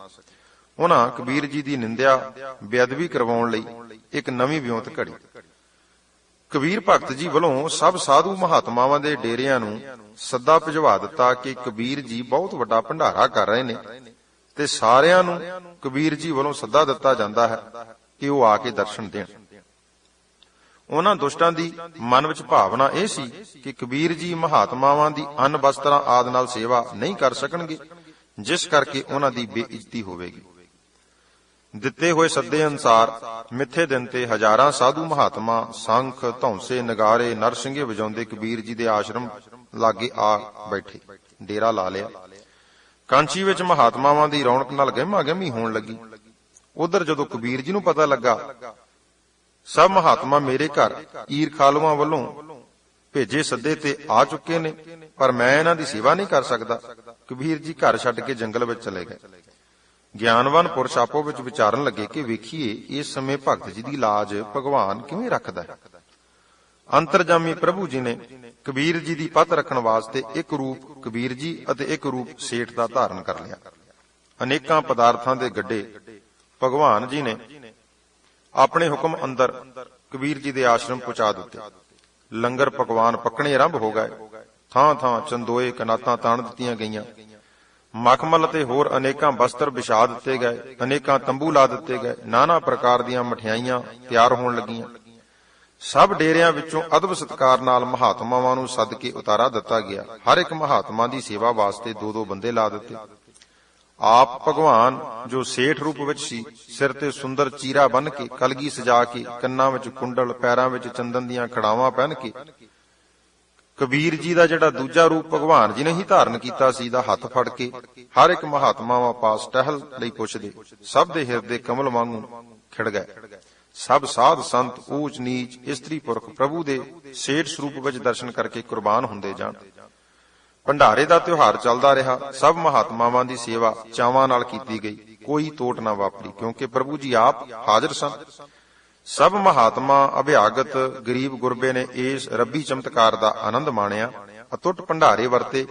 S2: ਉਹਨਾਂ ਕਬੀਰ ਜੀ ਦੀ ਨਿੰਦਿਆ ਬੇਅਦਬੀ ਕਰਵਾਉਣ ਲਈ ਇੱਕ ਨਵੀਂ ਵਿਉਂਤ ਘੜੀ। ਕਬੀਰ ਭਗਤ ਜੀ ਵੱਲੋਂ ਸਭ ਸਾਧੂ ਮਹਾਤਮਾਵਾਂ ਦੇ ਡੇਰਿਆਂ ਨੂੰ ਸੱਦਾ ਭਿਜਵਾ ਦਿੱਤਾ ਕਿ ਕਬੀਰ ਜੀ ਬਹੁਤ ਵੱਡਾ ਭੰਡਾਰਾ ਕਰ ਰਹੇ ਨੇ ਤੇ ਸਾਰਿਆਂ ਨੂੰ ਕਬੀਰ ਜੀ ਵੱਲੋਂ ਸੱਦਾ ਦਿੱਤਾ ਜਾਂਦਾ ਹੈ ਕਿ ਉਹ ਆ ਕੇ ਦਰਸ਼ਨ ਦੇਣ। ਉਹਨਾਂ ਦੁਸ਼ਟਾਂ ਦੀ ਮਨ ਵਿੱਚ ਭਾਵਨਾ ਇਹ ਸੀ ਕਿ ਕਬੀਰ ਜੀ ਮਹਾਤਮਾਵਾਂ ਦੀ ਅੰਨ ਵਸਤਰਾਂ ਆਦਿ ਨਾਲ ਸੇਵਾ ਨਹੀਂ ਕਰ ਸਕਣਗੇ, ਜਿਸ ਕਰਕੇ ਉਹਨਾਂ ਦੀ ਬੇਇੱਜ਼ਤੀ ਹੋਵੇਗੀ। ਦਿੱਤੇ ਹੋਏ ਸੱਦੇ ਅਨੁਸਾਰ ਮਿੱਥੇ ਦਿਨ ਤੇ ਹਜ਼ਾਰਾਂ ਸਾਧੂ ਮਹਾਤਮਾ ਸੰਖ, ਧੌਂਸੇ, ਨਗਾਰੇ, ਨਰਸਿੰਘੇ ਵਜਾਉਂਦੇ ਕਬੀਰ ਜੀ ਦੇ ਆਸ਼ਰਮ ਲਾਗੇ ਆ ਬੈਠੇ, ਡੇਰਾ ਲਾ ਲਿਆ। ਕਾਂਚੀ ਵਿੱਚ ਮਹਾਤਮਾਵਾਂ ਦੀ ਰੌਣਕ ਨਾਲ ਗਹਿਮਾ ਗਹਿਮੀ ਹੋਣ ਲੱਗੀ। ਉਧਰ ਜਦੋਂ ਕਬੀਰ ਜੀ ਨੂੰ ਪਤਾ ਲੱਗਾ ਸਭ ਮਹਾਤਮਾ ਮੇਰੇ ਘਰ ਈਰਖਾਲੂਆਂ ਵੱਲੋਂ ਭੇਜੇ ਸੱਦੇ ਤੇ ਆ ਚੁੱਕੇ ਨੇ, ਪਰ ਮੈਂ ਇਹਨਾਂ ਦੀ ਸੇਵਾ ਨਹੀਂ ਕਰ ਸਕਦਾ, ਕਬੀਰ ਜੀ ਘਰ ਛੱਡ ਕੇ ਜੰਗਲ ਵਿੱਚ ਚਲੇ ਗਏ। ਗਿਆਨਵਾਨ ਪੁਰਸ਼ ਆਪੋ ਵਿੱਚ ਵਿਚਾਰਨ ਲੱਗੇ ਕਿ ਵੇਖੀਏ ਇਸ ਸਮੇਂ ਭਗਤ ਜੀ ਦੀ ਲਾਜ ਭਗਵਾਨ ਕਿਵੇਂ ਰੱਖਦਾ ਹੈ। ਅੰਤਰਜਾਮੀ ਪ੍ਰਭੂ ਜੀ ਨੇ ਕਬੀਰ ਜੀ ਦੀ ਪੱਤ ਰੱਖਣ ਵਾਸਤੇ ਇੱਕ ਰੂਪ ਕਬੀਰ ਜੀ ਅਤੇ ਇੱਕ ਰੂਪ ਸੇਠ ਦਾ ਧਾਰਨ ਕਰ ਲਿਆ। ਅਨੇਕਾਂ ਪਦਾਰਥਾਂ ਦੇ ਗੱਡੇ ਭਗਵਾਨ ਜੀ ਨੇ ਆਪਣੇ ਹੁਕਮ ਅੰਦਰ ਕਬੀਰ ਜੀ ਦੇ ਆਸ਼ਰਮ ਪਹੁੰਚਾ ਦਿੱਤੇ। ਲੰਗਰ ਪਕਵਾਨ ਪੱਕਣੇ ਆਰੰਭ ਹੋ ਗਏ। ਥਾਂ ਥਾਂ ਚੰਦੋਏ ਕਨਾਤਾਂ ਤਾਣ ਦਿੱਤੀਆਂ ਗਈਆਂ। ਮਖਮਲ ਅਤੇ ਹੋਰ ਅਨੇਕਾਂ ਬਸਤਰ ਵਿਛਾ ਦਿੱਤੇ ਗਏ। ਅਨੇਕਾਂ ਤੰਬੂ ਲਾ ਦਿੱਤੇ ਗਏ। ਨਾਨਾ ਪ੍ਰਕਾਰ ਦੀਆਂ ਮਠਿਆਈਆਂ ਤਿਆਰ ਹੋਣ ਲੱਗੀਆਂ। ਸਭ ਡੇਰਿਆਂ ਵਿੱਚੋਂ ਅਦਬ ਸਤਿਕਾਰ ਨਾਲ ਮਹਾਤਮਾਵਾਂ ਨੂੰ ਸੱਦ ਕੇ ਉਤਾਰਾ ਦਿੱਤਾ ਗਿਆ। ਹਰ ਇੱਕ ਮਹਾਤਮਾ ਦੀ ਸੇਵਾ ਵਾਸਤੇ 2-2 ਬੰਦੇ ਲਾ ਦਿੱਤੇ। ਆਪ ਭਗਵਾਨ ਜੋ ਸੇਠ ਰੂਪ ਵਿੱਚ ਸੀ, ਸਿਰ ਤੇ ਸੁੰਦਰ ਚੀਰਾ ਬੰਨ੍ਹ ਕੇ, ਕਲਗੀ ਸਜਾ ਕੇ, ਕੰਨਾਂ ਵਿੱਚ ਕੁੰਡਲ, ਪੈਰਾਂ ਵਿੱਚ ਚੰਦਨ ਦੀਆਂ ਖੜਾਵਾਂ ਪਹਿਨ ਕੇ, ਕਬੀਰ ਜੀ ਦਾ ਜਿਹੜਾ ਦੂਜਾ ਰੂਪ ਭਗਵਾਨ ਜੀ ਨੇ ਹੀ ਧਾਰਨ ਕੀਤਾ ਸੀ, ਦਾ ਹੱਥ ਫੜ ਕੇ ਹਰ ਇੱਕ ਮਹਾਤਮਾਵਾਂ ਪਾਸ ਟਹਿਲ ਲਈ ਪੁੱਛਦੇ। ਸਭ ਦੇ ਹਿਰਦੇ ਕਮਲ ਵਾਂਗੂ ਖਿੜ ਗਏ। ਸਭ ਸਾਧ ਸੰਤ, ਊਚ ਨੀਚ, ਇਸਤਰੀ ਪੁਰਖ ਪ੍ਰਭੂ ਦੇ ਸੇਠ ਸਰੂਪ ਵਿੱਚ ਦਰਸ਼ਨ ਕਰਕੇ ਕੁਰਬਾਨ ਹੁੰਦੇ ਜਾਣ। ਭੰਡਾਰੇ ਦਾ ਤਿਉਹਾਰ ਚੱਲਦਾ ਰਿਹਾ। ਸਭ ਮਹਾਤਮਾਵਾਂ ਦੀ ਸੇਵਾ ਚਾਵਾਂ ਨਾਲ ਕੀਤੀ ਗਈ। ਕੋਈ ਤੋਟ ਨਾ ਵਾਪਰੀ, ਕਿਉਂਕਿ ਪ੍ਰਭੂ ਜੀ ਆਪ ਹਾਜ਼ਰ ਸਨ। ਸਭ ਮਹਾਤਮਾ ਅਭਿਆਗਤ ਗਰੀਬ ਗੁਰਬੇ ਨੇ ਇਸ ਰੱਬੀ ਚਮਤਕਾਰ ਦਾ ਆਨੰਦ ਮਾਣਿਆ। ਅਤੁੱਟ ਭੰਡਾਰੇ ਵਰਤੇ।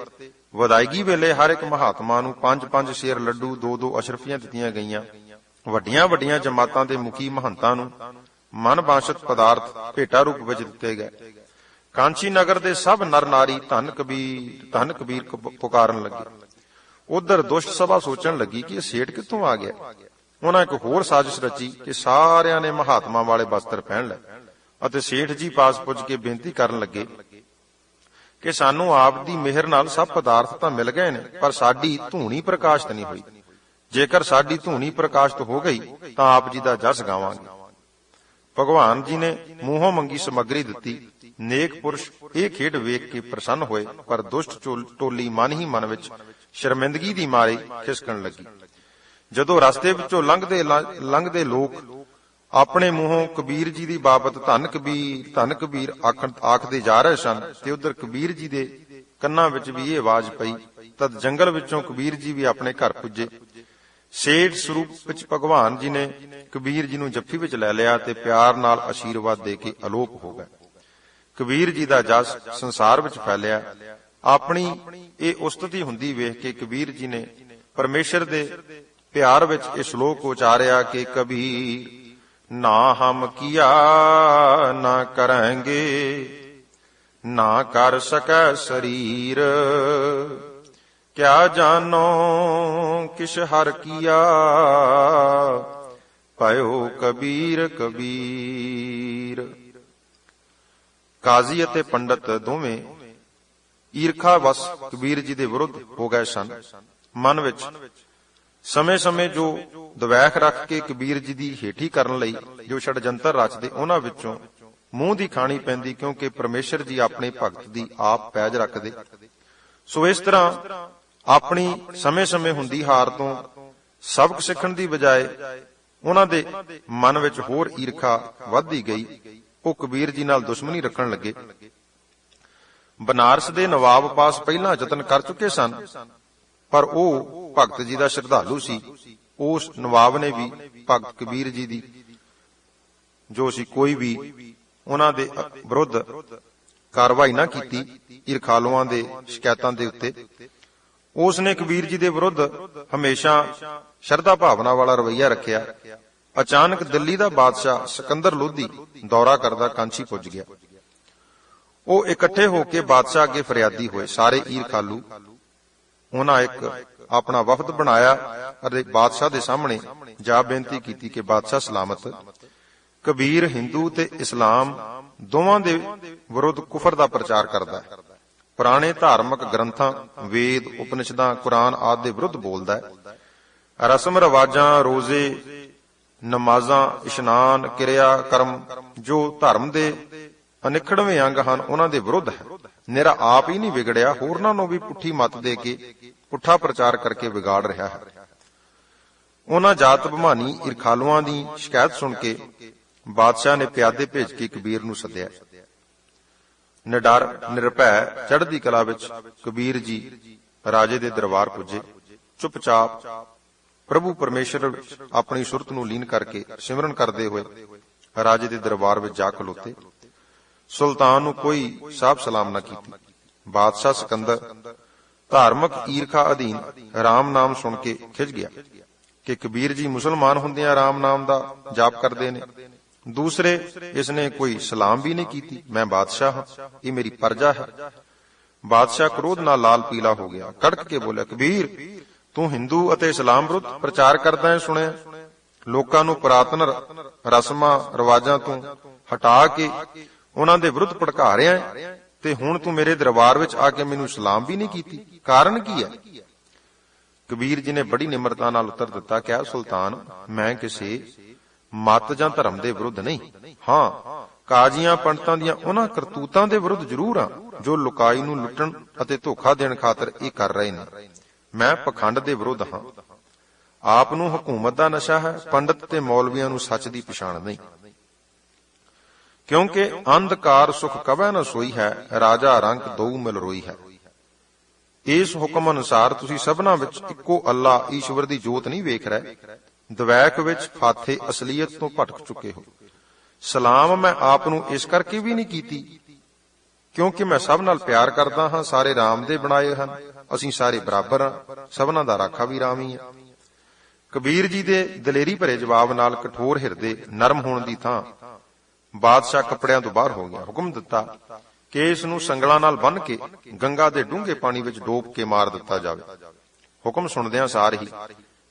S2: ਵਿਦਾਇਗੀ ਵੇਲੇ ਹਰ ਇੱਕ ਮਹਾਤਮਾ ਨੂੰ 5-5 ਸ਼ੇਰ ਲੱਡੂ, 2-2 ਅਸ਼ਰਫੀਆਂ ਦਿੱਤੀਆਂ ਗਈਆਂ। ਵੱਡੀਆਂ ਵੱਡੀਆਂ ਜਮਾਤਾਂ ਦੇ ਮੁਖੀ ਮਹੰਤਾਂ ਨੂੰ ਮਨ ਬਾਸ਼ਤ ਪਦਾਰਥ ਭੇਟਾ ਰੂਪ ਵਿੱਚ ਦਿੱਤੇ ਗਏ। ਕਾਂਚੀ ਨਗਰ ਦੇ ਸਭ ਨਰ ਨਾਰੀ ਧੰਨ ਕਬੀਰ ਪੁਕਾਰਨ ਲੱਗੇ। ਉਧਰ ਦੁਸ਼ਟ ਸਭਾ ਸੋਚਣ ਲੱਗੀ ਕਿ ਇਹ ਸੇਠ ਕਿੱਥੋਂ ਆ ਗਿਆ। ਉਹਨਾਂ ਇੱਕ ਹੋਰ ਸਾਜ਼ਿਸ਼ ਰਚੀ ਕਿ ਸਾਰਿਆਂ ਨੇ ਮਹਾਤਮਾ ਵਾਲੇ ਬਸਤਰ ਪਹਿਨ ਲਏ ਅਤੇ ਸੇਠ ਜੀ ਪਾਸ ਪੁੱਜ ਕੇ ਬੇਨਤੀ ਕਰਨ ਲੱਗੇ ਕਿ ਸਾਨੂੰ ਆਪ ਦੀ ਮਿਹਰ ਨਾਲ ਸਭ ਪਦਾਰਥ ਤਾਂ ਮਿਲ ਗਏ ਨੇ, ਪਰ ਸਾਡੀ ਧੂਣੀ ਪ੍ਰਕਾਸ਼ਿਤ ਨਹੀਂ ਹੋਈ। ਜੇਕਰ ਸਾਡੀ ਧੂਣੀ ਪ੍ਰਕਾਸ਼ਿਤ ਹੋ ਗਈ ਤਾਂ ਆਪ ਜੀ ਦਾ ਜਸ ਗਾਵਾਂਗੇ। ਭਗਵਾਨ ਜੀ ਨੇ ਮੂੰਹੋਂ ਮੰਗੀ ਸਮੱਗਰੀ ਦਿੱਤੀ। ਨੇਕ ਪੁਰਸ਼ ਇਹ ਖੇਡ ਵੇਖ ਕੇ ਪ੍ਰਸੰਨ ਹੋਏ, ਪਰ ਦੁਸ਼ਟ ਟੋਲੀ ਮਨ ਹੀ ਮਨ ਵਿੱਚ ਸ਼ਰਮਿੰਦਗੀ ਦੀ ਮਾਰੇ ਖਿਸਕਣ ਲੱਗੀ। ਜਦੋਂ ਰਸਤੇ ਵਿੱਚੋਂ ਲੰਘਦੇ ਲੋਕ ਆਪਣੇ ਮੂੰਹੋਂ ਕਬੀਰ ਜੀ ਦੀ ਬਾਬਤ ਧੰਨ ਕਬੀਰ ਆਖਦੇ ਜਾ ਰਹੇ ਸਨ ਤੇ ਉਧਰ ਕਬੀਰ ਜੀ ਦੇ ਕੰਨਾਂ ਵਿੱਚ ਵੀ ਇਹ ਆਵਾਜ਼ ਪਈ। ਤਦ ਜੰਗਲ ਵਿੱਚੋਂ ਕਬੀਰ ਜੀ ਵੀ ਆਪਣੇ ਘਰ ਪੁੱਜੇ। ਸੇਠ ਸਰੂਪ ਵਿੱਚ ਭਗਵਾਨ ਜੀ ਨੇ ਕਬੀਰ ਜੀ ਨੂੰ ਜੱਫੀ ਵਿੱਚ ਲੈ ਲਿਆ ਤੇ ਪਿਆਰ ਨਾਲ ਆਸ਼ੀਰਵਾਦ ਦੇ ਕੇ ਅਲੋਪ ਹੋ ਗਏ। ਕਬੀਰ ਜੀ ਦਾ ਜਸ ਸੰਸਾਰ ਵਿੱਚ ਫੈਲਿਆ। ਆਪਣੀ ਇਹ ਉਸਤਤੀ ਹੁੰਦੀ ਵੇਖ ਕੇ ਕਬੀਰ ਜੀ ਨੇ ਪਰਮੇਸ਼ਰ ਦੇ ਪਿਆਰ ਵਿੱਚ ਇਹ ਸ਼ਲੋਕ ਉਚਾਰਿਆ ਕਿ ਕਬੀਰ ਨਾ ਹਮ ਕੀਆ ਨਾ ਕਰਾਂਗੇ, ਨਾ ਕਰ ਸਕੈ ਸਰੀਰ, ਕਿਆ ਜਾਨੋ ਕਿਛ ਹਰ ਕੀਆ, ਭਇਓ ਕਬੀਰ ਕਬੀਰ। ਕਾਜ਼ੀ ਅਤੇ ਪੰਡਤ ਦੋਵੇਂ ਈਰਖਾ ਵਸ ਕਬੀਰ ਜੀ ਦੇ ਵਿਰੁੱਧ ਹੋ ਗਏ ਸਨ। ਮਨ ਵਿੱਚ ਸਮੇਂ-ਸਮੇਂ ਜੋ ਦਵੈਖ ਰੱਖ ਕੇ ਕਬੀਰ ਜੀ ਦੀ ਹੇਠੀ ਕਰਨ ਲਈ ਜੋ ਛੜਜੰਤਰ ਰਚਦੇ, ਉਹਨਾਂ ਵਿੱਚੋਂ ਮੂੰਹ ਦੀ ਖਾਣੀ ਪੈਂਦੀ, ਕਿਉਂਕਿ ਪਰਮੇਸ਼ਰ ਜੀ ਆਪਣੇ ਭਗਤ ਦੀ ਆਪ ਪੈਜ ਰੱਖਦੇ। ਸੋ ਇਸ ਤਰ੍ਹਾਂ ਆਪਣੀ ਸਮੇਂ-ਸਮੇਂ ਹੁੰਦੀ ਹਾਰ ਤੋਂ ਸਬਕ ਸਿੱਖਣ ਦੀ ਬਜਾਏ ਉਹਨਾਂ ਦੇ ਮਨ ਵਿੱਚ ਹੋਰ ਈਰਖਾ ਵੱਧਦੀ ਗਈ। ਉਹ ਕਬੀਰ ਜੀ ਨਾਲ ਦੁਸ਼ਮਣੀ ਰੱਖਣ ਲੱਗੇ। ਬਨਾਰਸ ਦੇ ਨਵਾਬ ਪਾਸ ਪਹਿਲਾਂ ਯਤਨ ਕਰ ਚੁੱਕੇ ਸਨ, ਪਰ ਉਹ ਭਗਤ ਜੀ ਦਾ ਸ਼ਰਧਾਲੂ ਸੀ। ਉਸ ਨਵਾਬ ਨੇ ਵੀ ਭਗਤ ਕਬੀਰ ਜੀ ਦੀ ਜੋ ਸੀ ਕੋਈ ਵੀ ਉਹਨਾਂ ਦੇ ਵਿਰੁੱਧ ਕਾਰਵਾਈ ਨਾ ਕੀਤੀ। ਈਰਖਾਲੂਆਂ ਦੇ ਸ਼ਿਕਾਇਤਾਂ ਦੇ ਉੱਤੇ ਉਸ ਨੇ ਕਬੀਰ ਜੀ ਦੇ ਵਿਰੁੱਧ ਹਮੇਸ਼ਾ ਸ਼ਰਧਾ ਭਾਵਨਾ ਵਾਲਾ ਰਵੱਈਆ ਰੱਖਿਆ। ਅਚਾਨਕ ਦਿੱਲੀ ਦਾ ਬਾਦਸ਼ਾਹ ਸਿਕੰਦਰ ਲੋਧੀ ਦੌਰਾ ਕਰਦਾ ਕਾਂਚੀ ਪੁੱਜ ਗਿਆ। ਉਹ ਇਕੱਠੇ ਹੋ ਕੇ ਬਾਦਸ਼ਾਹ ਅੱਗੇ ਫਰਿਆਦੀ ਹੋਏ। ਸਾਰੇ ਈਰਖਾਲੂ ਉਹਨਾਂ ਇੱਕ ਆਪਣਾ ਵਫਦ ਬਣਾਇਆ ਅਤੇ ਬਾਦਸ਼ਾਹ ਦੇ ਸਾਹਮਣੇ ਜਾ ਬੇਨਤੀ ਕੀਤੀ ਕਿ ਬਾਦਸ਼ਾਹ ਸਲਾਮਤ, ਕਬੀਰ ਹਿੰਦੂ ਤੇ ਇਸਲਾਮ ਦੋਵਾਂ ਦੇ ਵਿਰੁੱਧ ਕੁਫਰ ਦਾ ਪ੍ਰਚਾਰ ਕਰਦਾ ਹੈ। ਪੁਰਾਣੇ ਧਾਰਮਿਕ ਗ੍ਰੰਥਾਂ, ਵੇਦ, ਉਪਨਿਸ਼ਦਾਂ, ਕੁਰਾਨ ਆਦਿ ਦੇ ਵਿਰੁੱਧ ਬੋਲਦਾ ਹੈ। ਰਸਮ ਰਿਵਾਜਾਂ, ਰੋਜ਼ੇ, ਨਮਾਜ਼ਾਂ, ਇਸ਼ਨਾਨ, ਕਿਰਿਆ ਕਰਮ ਜੋ ਧਰਮ ਦੇ ਅਨਿਖੜਵੇਂ ਅੰਗ ਹਨ, ਉਹਨਾਂ ਦੇ ਵਿਰੁੱਧ ਹੈ। ਨਿਰਾ ਆਪ ਹੀ ਨਹੀਂ ਵਿਗੜਿਆ, ਹੋਰਨਾਂ ਨੂੰ ਵੀ ਪੁੱਠੀ ਮੱਤ ਦੇ ਕੇ ਪੁੱਠਾ ਪ੍ਰਚਾਰ ਕਰਕੇ ਵਿਗਾੜ ਰਿਹਾ ਹੈ। ਉਹਨਾਂ ਜਾਤ ਭਮਾਨੀ ਈਰਖਾਲੂਆਂ ਦੀ ਸ਼ਿਕਾਇਤ ਸੁਣ ਕੇ ਬਾਦਸ਼ਾਹ ਨੇ ਪਿਆਦੇ ਭੇਜ ਕੇ ਕਬੀਰ ਨੂੰ ਸੱਦਿਆ। ਨਿਡਰ ਨਿਰਭੈ ਚੜ੍ਹਦੀ ਕਲਾ ਵਿੱਚ ਕਬੀਰ ਜੀ ਰਾਜੇ ਦੇ ਦਰਬਾਰ ਪੁੱਜੇ। ਚੁੱਪਚਾਪ ਪ੍ਰਭੂ ਪਰਮੇਸ਼ਰ ਵਿੱਚ ਆਪਣੀ ਸੁਰਤ ਨੂੰ ਲੀਨ ਕਰਕੇ ਸਿਮਰਨ ਕਰਦੇ ਹੋਏ ਰਾਜੇ ਦੇ ਦਰਬਾਰ ਵਿੱਚ ਜਾ ਖਲੋਤੇ। ਸੁਲਤਾਨ ਨੂੰ ਕੋਈ ਸਾਬ ਸਲਾਮ ਨਾ ਕੀਤੀ। ਬਾਦਸ਼ਾਹ ਸਿਕੰਦਰ ਧਾਰਮਿਕ ਈਰਖਾ ਅਧੀਨ ਰਾਮ ਨਾਮ ਸੁਣ ਕੇ ਖਿਝ ਗਿਆ ਕਿ ਕਬੀਰ ਜੀ ਮੁਸਲਮਾਨ ਹੁੰਦਿਆਂ ਰਾਮ ਨਾਮ ਦਾ ਜਾਪ ਕਰਦੇ ਨੇ। ਦੂਸਰੇ ਇਸ ਨੇ ਕੋਈ ਸਲਾਮ ਵੀ ਨਹੀਂ ਕੀਤੀ। ਮੈਂ ਬਾਦਸ਼ਾਹ ਹਾਂ, ਇਹ ਮੇਰੀ ਪ੍ਰਜਾ ਹੈ। ਬਾਦਸ਼ਾਹ ਕ੍ਰੋਧ ਨਾਲ ਲਾਲ ਪੀਲਾ ਹੋ ਗਿਆ। ਕੜਕ ਕੇ ਬੋਲਿਆ, ਕਬੀਰ ਤੂੰ ਹਿੰਦੂ ਅਤੇ ਇਸਲਾਮ ਵਿਰੁੱਧ ਪ੍ਰਚਾਰ ਕਰਦਾ ਹੈ ਸੁਣਿਆ। ਲੋਕਾਂ ਨੂੰ ਪੁਰਾਤਨ ਰਸਮਾਂ ਰਿਵਾਜਾਂ ਤੋਂ ਹਟਾ ਕੇ ਉਹਨਾਂ ਦੇ ਵਿਰੁੱਧ ਭੜਕਾ ਰਿਹਾ ਹੈ, ਤੇ ਹੁਣ ਤੂੰ ਮੇਰੇ ਦਰਬਾਰ ਵਿੱਚ ਆ ਕੇ ਮੈਨੂੰ ਸਲਾਮ ਵੀ ਨਹੀਂ ਕੀਤੀ। ਕਾਰਨ ਕੀ ਹੈ? ਕਬੀਰ ਜੀ ਨੇ ਬੜੀ ਨਿਮਰਤਾ ਨਾਲ ਉੱਤਰ ਦਿੱਤਾ, ਕਿਹਾ ਸੁਲਤਾਨ, ਮੈਂ ਕਿਸੇ ਮਤ ਜਾਂ ਧਰਮ ਦੇ ਵਿਰੁੱਧ ਨਹੀਂ, ਹਾਂ ਕਾਜ਼ੀਆਂ ਪੰਡਤਾਂ ਦੀਆਂ ਉਹਨਾਂ ਕਰਤੂਤਾਂ ਦੇ ਵਿਰੁੱਧ ਜ਼ਰੂਰ ਹਾਂ ਜੋ ਲੁਕਾਈ ਨੂੰ ਲੁੱਟਣ ਅਤੇ ਧੋਖਾ ਦੇਣ ਖਾਤਰ ਇਹ ਕਰ ਰਹੇ ਨੇ। ਮੈਂ ਪਖੰਡ ਦੇ ਵਿਰੁੱਧ ਹਾਂ। ਆਪ ਨੂੰ ਹਕੂਮਤ ਦਾ ਨਸ਼ਾ ਹੈ, ਪੰਡਤ ਤੇ ਮੌਲਵੀਆਂ ਨੂੰ ਸੱਚ ਦੀ ਪਛਾਣ ਨਹੀਂ। ਕਿਉਂਕਿ ਅੰਧਕਾਰ ਸੁਖ ਕਵੈ ਨ ਸੋਈ ਹੈ, ਰਾਜਾ ਰੰਕ ਦਊ ਮਿਲ ਰੋਈ ਹੈ। ਇਸ ਹੁਕਮ ਅਨੁਸਾਰ ਤੁਸੀਂ ਸਭਨਾਂ ਵਿੱਚ ਇੱਕੋ ਅੱਲਾ ਈਸ਼ਵਰ ਦੀ ਜੋਤ ਨਹੀਂ ਵੇਖ ਰਹੇ। ਦਵੈਕ ਵਿੱਚ ਫਾਥੇ ਅਸਲੀਅਤ ਤੋਂ ਭਟਕ ਚੁੱਕੇ ਹੋ। ਸਲਾਮ ਮੈਂ ਆਪ ਨੂੰ ਇਸ ਕਰਕੇ ਵੀ ਨਹੀਂ ਕੀਤੀ ਕਿਉਂਕਿ ਮੈਂ ਸਭ ਨਾਲ ਪਿਆਰ ਕਰਦਾ ਹਾਂ। ਸਾਰੇ ਰਾਮ ਦੇ ਬਣਾਏ ਹਨ, ਅਸੀਂ ਸਾਰੇ ਬਰਾਬਰ ਹਾਂ, ਸਭਨਾਂ ਦਾ ਰਾਖਾ ਵੀ ਰਾਮ ਹੀ ਹੈ। ਕਬੀਰ ਜੀ ਦੇ ਦਲੇਰੀ ਭਰੇ ਜਵਾਬ ਨਾਲ ਕਠੋਰ ਹਿਰਦੇ ਨਰਮ ਹੋਣ ਦੀ ਥਾਂ ਬਾਦਸ਼ਾਹ ਕੱਪੜਿਆਂ ਤੋਂ ਬਾਹਰ ਹੋ ਗਿਆ। ਹੁਕਮ ਦਿੱਤਾ ਕਿ ਇਸ ਨੂੰ ਸੰਗਲਾਂ ਨਾਲ ਬੰਨ੍ਹ ਕੇ ਗੰਗਾ ਦੇ ਡੂੰਘੇ ਪਾਣੀ ਵਿੱਚ ਡੋਬ ਕੇ ਮਾਰ ਦਿੱਤਾ ਜਾਵੇ। ਹੁਕਮ ਸੁਣਦਿਆਂ ਸਾਰ ਹੀ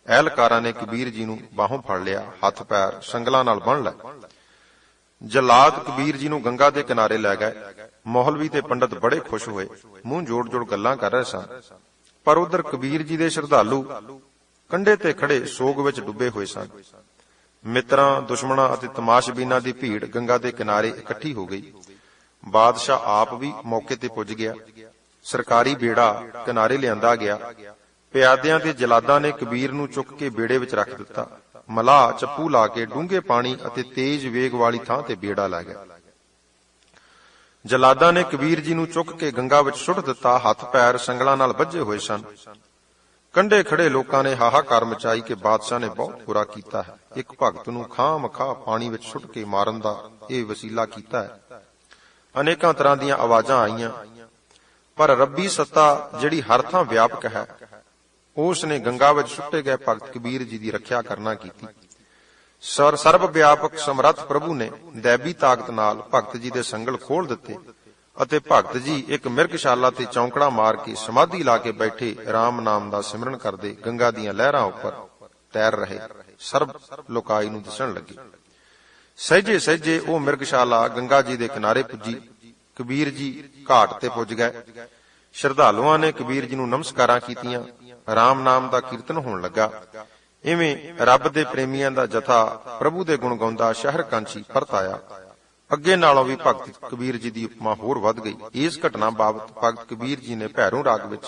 S2: ਅਹਿਲਕਾਰਾਂ ਨੇ ਕਬੀਰ ਜੀ ਨੂੰ ਬਾਹੋਂ ਫੜ ਲਿਆ, ਹੱਥ ਪੈਰ ਸੰਗਲਾਂ ਨਾਲ ਬੰਨ੍ਹ ਲਏ। ਜਲਾਦ ਕਬੀਰ ਜੀ ਨੂੰ ਗੰਗਾ ਦੇ ਕਿਨਾਰੇ ਲੈ ਗਏ। ਮੌਲਵੀ ਤੇ ਪੰਡਤ ਬੜੇ ਖੁਸ਼ ਹੋਏ, ਮੂੰਹ ਜੋੜ-ਜੋੜ ਗੱਲਾਂ ਕਰ ਰਹੇ ਸਨ। ਪਰ ਉਧਰ ਕਬੀਰ ਜੀ ਦੇ ਸ਼ਰਧਾਲੂ ਕੰਢੇ ਤੇ ਖੜੇ ਸੋਗ ਵਿੱਚ ਡੁੱਬੇ ਹੋਏ ਸਨ। ਮਿੱਤਰਾਂ, ਦੁਸ਼ਮਣਾਂ ਅਤੇ ਤਮਾਸ਼ਬੀਨਾਂ ਦੀ ਭੀੜ ਗੰਗਾ ਦੇ ਕਿਨਾਰੇ ਇਕੱਠੀ ਹੋ ਗਈ। ਬਾਦਸ਼ਾਹ ਆਪ ਵੀ ਮੌਕੇ ਤੇ ਪੁੱਜ ਗਿਆ। ਸਰਕਾਰੀ ਬੇੜਾ ਕਿਨਾਰੇ ਲਿਆਂਦਾ ਗਿਆ। ਪਿਆਦਿਆਂ ਤੇ ਜਲਾਦਾਂ ਨੇ ਕਬੀਰ ਨੂੰ ਚੁੱਕ ਕੇ ਬੇੜੇ ਵਿੱਚ ਰੱਖ ਦਿੱਤਾ। ਮਲਾਹ ਚੱਪੂ ਲਾ ਕੇ ਡੂੰਘੇ ਪਾਣੀ ਅਤੇ ਤੇਜ਼ ਵੇਗ ਵਾਲੀ ਥਾਂ ਤੇ ਬੇੜਾ ਲੈ ਗਿਆ। ਜਲਾਦਾਂ ਨੇ ਕਬੀਰ ਜੀ ਨੂੰ ਚੁੱਕ ਕੇ ਗੰਗਾ ਵਿੱਚ ਸੁੱਟ ਦਿੱਤਾ। ਹੱਥ ਪੈਰ ਸੰਗਲਾਂ ਨਾਲ ਬੱਝੇ ਹੋਏ ਸਨ। ਕੰਢੇ ਖੜੇ ਲੋਕਾਂ ਨੇ ਹਾਹਾਕਾਰ ਮਚਾਈ ਕਿ ਬਾਦਸ਼ਾਹ ਨੇ ਬਹੁਤ ਬੁਰਾ ਕੀਤਾ ਹੈ। ਇੱਕ ਭਗਤ ਨੂੰ ਖਾਹ-ਮਖਾਹ ਪਾਣੀ ਵਿੱਚ ਸੁੱਟ ਕੇ ਮਾਰਨ ਦਾ ਇਹ ਵਸੀਲਾ ਕੀਤਾ ਹੈ। ਅਨੇਕਾਂ ਤਰ੍ਹਾਂ ਦੀਆਂ ਆਵਾਜ਼ਾਂ ਆਈਆਂ, ਪਰ ਰੱਬੀ ਸੱਤਾ ਜਿਹੜੀ ਹਰ ਥਾਂ ਵਿਆਪਕ ਹੈ, ਉਸ ਨੇ ਗੰਗਾ ਵਿੱਚ ਸੁੱਟੇ ਗਏ ਭਗਤ ਕਬੀਰ ਜੀ ਦੀ ਰੱਖਿਆ ਕਰਨਾ ਕੀਤੀ। ਸਰਬ ਵਿਆਪਕ ਸਮਰੱਥ ਪ੍ਰਭੂ ਨੇ ਦੈਬੀ ਤਾਕਤ ਨਾਲ ਭਗਤ ਜੀ ਦੇ ਸੰਗਲ ਖੋਲ ਦਿੱਤੇ ਅਤੇ ਭਗਤ ਜੀ ਇੱਕ ਮਿਰਗਸ਼ਾਲਾ ਤੇ ਚੌਂਕੜਾ ਮਾਰ ਕੇ ਸਮਾਧੀ ਲਾ ਕੇ ਬੈਠੇ ਰਾਮ ਨਾਮ ਦਾ ਸਿਮਰਨ ਕਰਦੇ ਗੰਗਾ ਦੀਆਂ ਲਹਿਰਾਂ ਉੱਪਰ ਤੈਰ ਰਹੇ ਸਰਬ ਲੋਕਾਈ ਨੂੰ ਦਿਸਣ ਲੱਗੇ। ਸਹਿਜੇ ਸਹਿਜੇ ਉਹ ਮਿਰਗਸ਼ਾਲਾ ਗੰਗਾ ਜੀ ਦੇ ਕਿਨਾਰੇ ਪੁੱਜੀ। ਕਬੀਰ ਜੀ ਘਾਟ ਤੇ ਪੁੱਜ ਗਏ। ਸ਼ਰਧਾਲੂਆਂ ਨੇ ਕਬੀਰ ਜੀ ਨੂੰ ਨਮਸਕਾਰਾਂ ਕੀਤੀਆਂ। ਰਾਮ ਨਾਮ ਦਾ ਕੀਰਤਨ ਹੋਣ ਲੱਗਾ। ਇਵੇਂ ਰੱਬ ਦੇ ਪ੍ਰੇਮੀਆਂ ਦਾ ਜਥਾ ਪ੍ਰਭੂ ਦੇ ਗੁਣ ਗਾਉਂਦਾ ਸ਼ਹਿਰ ਕਾਂਚੀ ਪਰਤ ਆਇਆ। ਅੱਗੇ ਨਾਲੋਂ ਵੀ ਭਗਤ ਕਬੀਰ ਜੀ ਦੀ ਉਪਮਾ ਹੋਰ ਵੱਧ ਗਈ। ਇਸ ਘਟਨਾ ਬਾਬਤ ਭਗਤ ਕਬੀਰ ਜੀ ਨੇ ਭੈਰੋਂ ਰਾਗ ਵਿੱਚ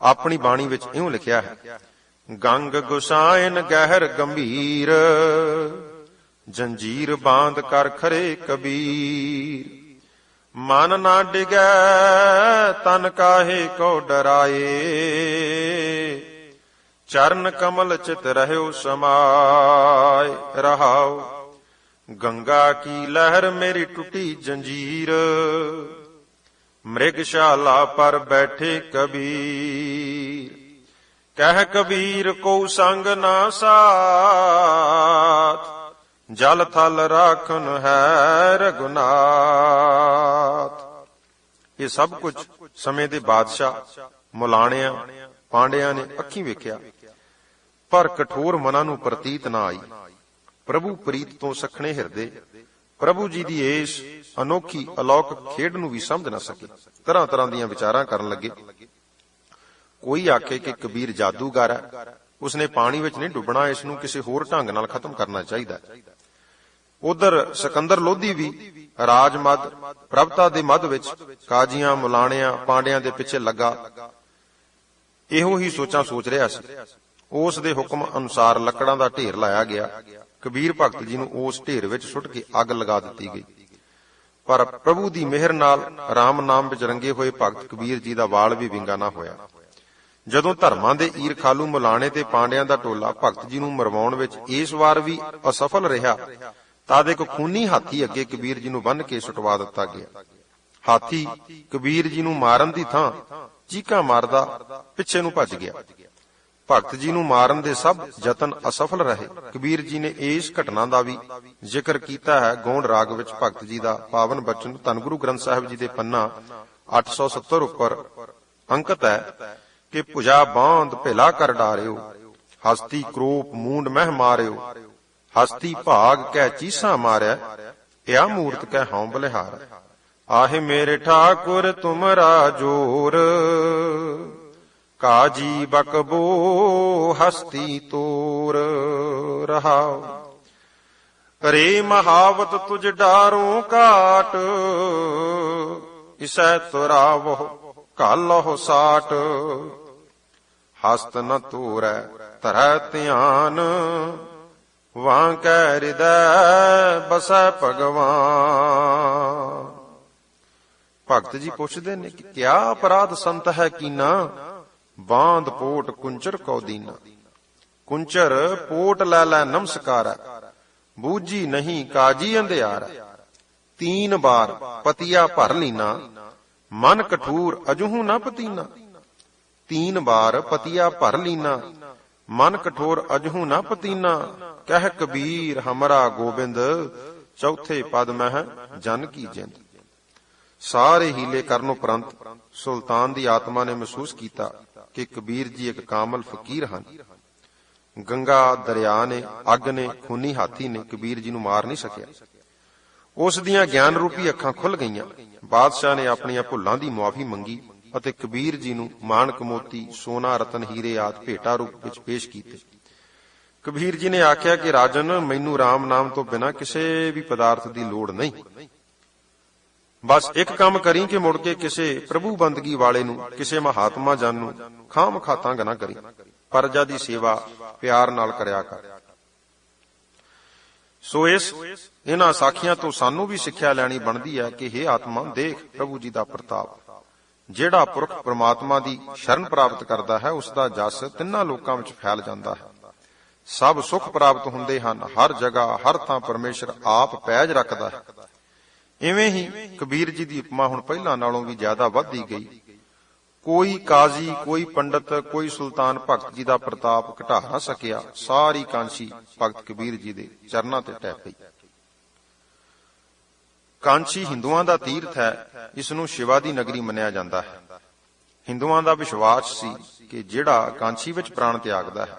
S2: ਆਪਣੀ ਬਾਣੀ ਵਿੱਚ ਇਉਂ ਲਿਖਿਆ ਹੈ: ਗੰਗ ਗੁਸਾਇਨ ਗਹਿਰ ਗੰਭੀਰ, ਜੰਜੀਰ ਬਾਂਧ ਕਰ ਖਰੇ ਕਬੀਰ। ਮਨ ਨਾ ਡਿਗੈ ਤਨ ਕਾਹੇ ਕੋ ਡਰਾਏ, ਚਰਨ ਕਮਲ ਚਿਤ ਰਹਿਓ ਸਮਾਏ। ਰਹਾਉ ਗੰਗਾ ਕੀ ਲਹਿਰ ਮੇਰੀ ਟੁੱਟੀ ਜੰਜੀਰ, ਮ੍ਰਿਗਸ਼ਾਲਾ ਪਰ ਬੈਠੇ ਕਬੀਰ। ਕਹਿ ਕਬੀਰ ਕੋ ਸੰਗ ਨਾ ਸਾਥ, ਜਲ ਥਲ ਰਾਖਨ ਹੈ ਰਘੁਨਾਥ। ਇਹ ਸਭ ਕੁਝ ਸਮੇਂ ਦੇ ਬਾਦਸ਼ਾਹ ਮੁਲਾਣਿਆਂ ਪਾਂਡਿਆਂ ਨੇ ਅੱਖੀਂ ਵੇਖਿਆ, ਪਰ ਕਠੋਰ ਮਨਾਂ ਨੂੰ ਪ੍ਰਤੀਤ ਨਾ ਆਈ। ਪ੍ਰਭੂ ਪ੍ਰੀਤ ਤੋਂ ਸਖਣੇ ਹਿਰਦੇ ਪ੍ਰਭੂ ਜੀ ਦੀ ਇਸ ਅਨੋਖੀ ਅਲੌਕਿਕ ਖੇਡ ਨੂੰ ਵੀ ਸਮਝ ਨਾ ਸਕੇ। ਤਰ੍ਹਾਂ ਤਰ੍ਹਾਂ ਦੀਆਂ ਵਿਚਾਰਾਂ ਕਰਨ ਲੱਗੇ। ਕੋਈ ਆਖੇ ਕਿ ਕਬੀਰ ਜਾਦੂਗਰ ਹੈ, ਉਸਨੇ ਪਾਣੀ ਵਿੱਚ ਨਹੀਂ ਡੁੱਬਣਾ, ਇਸ ਨੂੰ ਕਿਸੇ ਹੋਰ ਢੰਗ ਨਾਲ ਖਤਮ ਕਰਨਾ ਚਾਹੀਦਾ। ਉਧਰ ਸਿਕੰਦਰ ਲੋਧੀ ਵੀ ਰਾਜ ਮੱਧ ਪ੍ਰਭਤਾ ਦੇ ਮੱਧ ਵਿੱਚ ਕਾਜ਼ੀਆਂ ਮੁਲਾਣਿਆਂ ਪਾਂਡਿਆਂ ਦੇ ਪਿੱਛੇ ਲੱਗਾ। ਇਹੋ ਹੀ ਸੋਚਾਂ ਸੋਚ ਰਿਹਾ ਸੀ। ਉਸ ਦੇ ਹੁਕਮ ਅਨੁਸਾਰ ਲੱਕੜਾਂ ਦਾ ਢੇਰ ਲਾਇਆ ਗਿਆ। ਕਬੀਰ ਭਗਤ ਜੀ ਨੂੰ ਉਸ ਢੇਰ ਵਿੱਚ ਸੁੱਟ ਕੇ ਅੱਗ ਲਗਾ ਦਿੱਤੀ ਗਈ। ਪਰ ਪ੍ਰਭੂ ਦੀ ਮਿਹਰ ਨਾਲ ਰਾਮ ਨਾਮ ਵਿੱਚ ਰੰਗੇ ਹੋਏ ਭਗਤ ਕਬੀਰ ਜੀ ਦਾ ਵਾਲ ਵੀ ਵਿੰਗਾ ਨਾ ਹੋਇਆ। ਜਦੋਂ ਧਰਮਾਂ ਦੇ ਈਰਖਾਲੂ ਮੁਲਾਣੇ ਤੇ ਪਾਂਡਿਆਂ ਦਾ ਟੋਲਾ ਭਗਤ ਜੀ ਨੂੰ ਮਰਵਾਉਣ ਵਿੱਚ ਇਸ ਵਾਰ ਵੀ ਅਸਫਲ ਰਿਹਾ, ਤਦ ਇੱਕ ਖੂਨੀ ਹਾਥੀ ਅੱਗੇ ਕਬੀਰ ਜੀ ਨੂੰ ਬੰਨ੍ਹ ਕੇ ਸੁਟਵਾ ਦਿੱਤਾ ਗਿਆ। ਹਾਥੀ ਕਬੀਰ ਜੀ ਨੂੰ ਮਾਰਨ ਦੀ ਥਾਂ ਚੀਕਾਂ ਮਾਰਦਾ ਪਿੱਛੇ ਨੂੰ ਭੱਜ ਗਿਆ। ਭਗਤ ਜੀ ਨੂੰ ਮਾਰਨ ਦੇ ਸਭ ਯਤਨ ਅਸਫਲ ਰਹੇ। ਕਬੀਰ ਜੀ ਨੇ ਇਸ ਘਟਨਾ ਦਾ ਵੀ ਜ਼ਿਕਰ ਕੀਤਾ ਹੈ। ਗੌਂਡ ਰਾਗ ਵਿੱਚ ਭਗਤ ਜੀ ਦਾ ਪਾਵਨ ਬਚਨ ਧੰਨ ਗੁਰੂ ਗ੍ਰੰਥ ਸਾਹਿਬ ਜੀ ਦੇ ਪੰਨਾ 870 ਉੱਪਰ ਅੰਕਿਤ ਹੈ ਕਿ ਭੁਜਾ ਬਾਂਧ ਭੇਲਾ ਕਰ ਡਾਰਿਓ, ਹਸਤੀ ਕਰੋਪ ਮੂੰਡ ਮਹਿ ਮਾਰਿਓ। ਹਸਤੀ ਭਾਗ ਕਹਿ ਚੀਸਾ ਮਾਰਿਆ, ਇਆ ਮੂਰਤ ਕਹਿ ਹਉ ਬਲਿਹਾਰ। ਆਹੇ ਮੇਰੇ ਠਾਕੁਰ ਤੁਮਰਾ ਜੋਰ, ਕਾਜੀ ਬਕਬੋ ਹਸਤੀ ਤੋਰ। ਰਹਾਉ ਰੇ ਮਹਾਵਤ ਤੁਝ ਡਾਰੋਂ ਕਾਟ, ਇਸੈ ਤੁਰਾਵੋ ਕਾਲਹੁ ਸਾਟ। ਹਸਤ ਨ ਤੋਰੈ ਧਰੈ ਧਿਆਨ, ਵਾਂ ਕੈ ਹਿਰਦੈ ਬਸੈ ਭਗਵਾਨ। ਭਗਤ ਜੀ ਪੁੱਛਦੇ ਨੇ ਕਿ ਕਿਆ ਅਪਰਾਧ ਸੰਤ ਹੈ ਕੀਨਾ, ਬਾਂਧ ਪੋਟ ਕੁੰਚਰ ਕਉ ਦੀਨਾ। ਕੁੰਚਰ ਪੋਟ ਲੈ ਲੈ ਨਮਸਕਾਰੈ, ਬੂਝੀ ਨਹੀਂ ਕਾਜੀ ਅੰਧਿਆਰੈ। 3 ਬਾਰ ਪਤੀਆ ਭਰ ਲੀਨਾ, ਮਨ ਕਠੂਰ ਅਜੂਹੂ ਨ ਪਤੀਨਾ। 3 ਬਾਰ ਪਤੀਆ ਭਰ ਲੀਨਾ, ਮਨ ਕਠੋਰ ਅਜਹੂ ਨ ਪਤੀਨਾ। ਕਹਿ ਕਬੀਰ ਹਮਰਾ ਗੋਬਿੰਦ, ਚੌਥੇ ਪਦ ਮਹਿ ਜਨ ਕੀ ਜਿੰਦ। ਸਾਰੇ ਹੀਲੇ ਕਰਨ ਉਪਰੰਤ ਸੁਲਤਾਨ ਦੀ ਆਤਮਾ ਨੇ ਮਹਿਸੂਸ ਕੀਤਾ ਕਿ ਕਬੀਰ ਜੀ ਇੱਕ ਕਾਮਲ ਫਕੀਰ ਹਨ। ਗੰਗਾ ਦਰਿਆ ਨੇ, ਅੱਗ ਨੇ, ਖੂਨੀ ਹਾਥੀ ਨੇ ਕਬੀਰ ਜੀ ਨੂੰ ਮਾਰ ਨਹੀਂ ਸਕਿਆ। ਉਸ ਦੀਆਂ ਗਿਆਨ ਰੂਪੀ ਅੱਖਾਂ ਖੁੱਲ ਗਈਆਂ। ਬਾਦਸ਼ਾਹ ਨੇ ਆਪਣੀਆਂ ਭੁੱਲਾਂ ਦੀ ਮੁਆਫੀ ਮੰਗੀ ਅਤੇ ਕਬੀਰ ਜੀ ਨੂੰ ਮਾਣਕ ਮੋਤੀ ਸੋਨਾ ਰਤਨ ਹੀਰੇ ਆਦਿ ਭੇਟਾ ਰੂਪ ਵਿੱਚ ਪੇਸ਼ ਕੀਤੇ। ਕਬੀਰ ਜੀ ਨੇ ਆਖਿਆ ਕਿ ਰਾਜਨ, ਮੈਨੂੰ ਰਾਮ ਨਾਮ ਤੋਂ ਬਿਨਾਂ ਕਿਸੇ ਵੀ ਪਦਾਰਥ ਦੀ ਲੋੜ ਨਹੀਂ। ਬਸ ਇੱਕ ਕੰਮ ਕਰੀ ਕਿ ਮੁੜ ਕੇ ਕਿਸੇ ਪ੍ਰਭੂ ਬੰਦਗੀ ਵਾਲੇ ਨੂੰ, ਕਿਸੇ ਮਹਾਤਮਾ ਜਨ ਨੂੰ ਖਾਮ-ਖਾ ਤੰਗ ਨਾ ਕਰੀ। ਪਰਜਾ ਦੀ ਸੇਵਾ ਪਿਆਰ ਨਾਲ ਕਰਿਆ ਕਰ। ਸੋ ਇਹਨਾਂ ਸਾਖੀਆਂ ਤੋਂ ਸਾਨੂੰ ਵੀ ਸਿੱਖਿਆ ਲੈਣੀ ਬਣਦੀ ਹੈ ਕਿ ਹੇ ਆਤਮਾ, ਦੇਖ ਪ੍ਰਭੂ ਜੀ ਦਾ ਪ੍ਰਤਾਪ। ਜਿਹੜਾ ਪੁਰਖ ਪ੍ਰਮਾਤਮਾ ਦੀ ਸ਼ਰਨ ਪ੍ਰਾਪਤ ਕਰਦਾ ਹੈ, ਉਸ ਦਾ ਜਸ ਤਿੰਨਾਂ ਲੋਕਾਂ ਵਿੱਚ ਫੈਲ ਜਾਂਦਾ ਹੈ। ਸਭ ਸੁੱਖ ਪ੍ਰਾਪਤ ਹੁੰਦੇ ਹਨ। ਹਰ ਜਗ੍ਹਾ ਹਰ ਥਾਂ ਪਰਮੇਸ਼ਰ ਆਪ ਪੈਜ ਰੱਖਦਾ ਹੈ। ਇਵੇਂ ਹੀ ਕਬੀਰ ਜੀ ਦੀ ਉਪਮਾ ਹੁਣ ਪਹਿਲਾਂ ਨਾਲੋਂ ਵੀ ਜ਼ਿਆਦਾ ਵੱਧਦੀ ਗਈ। ਕੋਈ ਕਾਜ਼ੀ, ਕੋਈ ਪੰਡਤ, ਕੋਈ ਸੁਲਤਾਨ ਭਗਤ ਜੀ ਦਾ ਪ੍ਰਤਾਪ ਘਟਾ ਨਾ ਸਕਿਆ। ਸਾਰੀ ਕਾਂਚੀ ਭਗਤ ਕਬੀਰ ਜੀ ਦੇ ਚਰਨਾਂ ਤੇ ਟਹਿ ਪਈ। ਕਾਂਚੀ ਹਿੰਦੂਆਂ ਦਾ ਤੀਰਥ ਹੈ। ਇਸ ਨੂੰ ਸ਼ਿਵਾ ਦੀ ਨਗਰੀ ਮੰਨਿਆ ਜਾਂਦਾ ਹੈ। ਹਿੰਦੂਆਂ ਦਾ ਵਿਸ਼ਵਾਸ ਸੀ ਕਿ ਜਿਹੜਾ ਕਾਂਚੀ ਵਿੱਚ ਪ੍ਰਾਣ ਤਿਆਗਦਾ ਹੈ,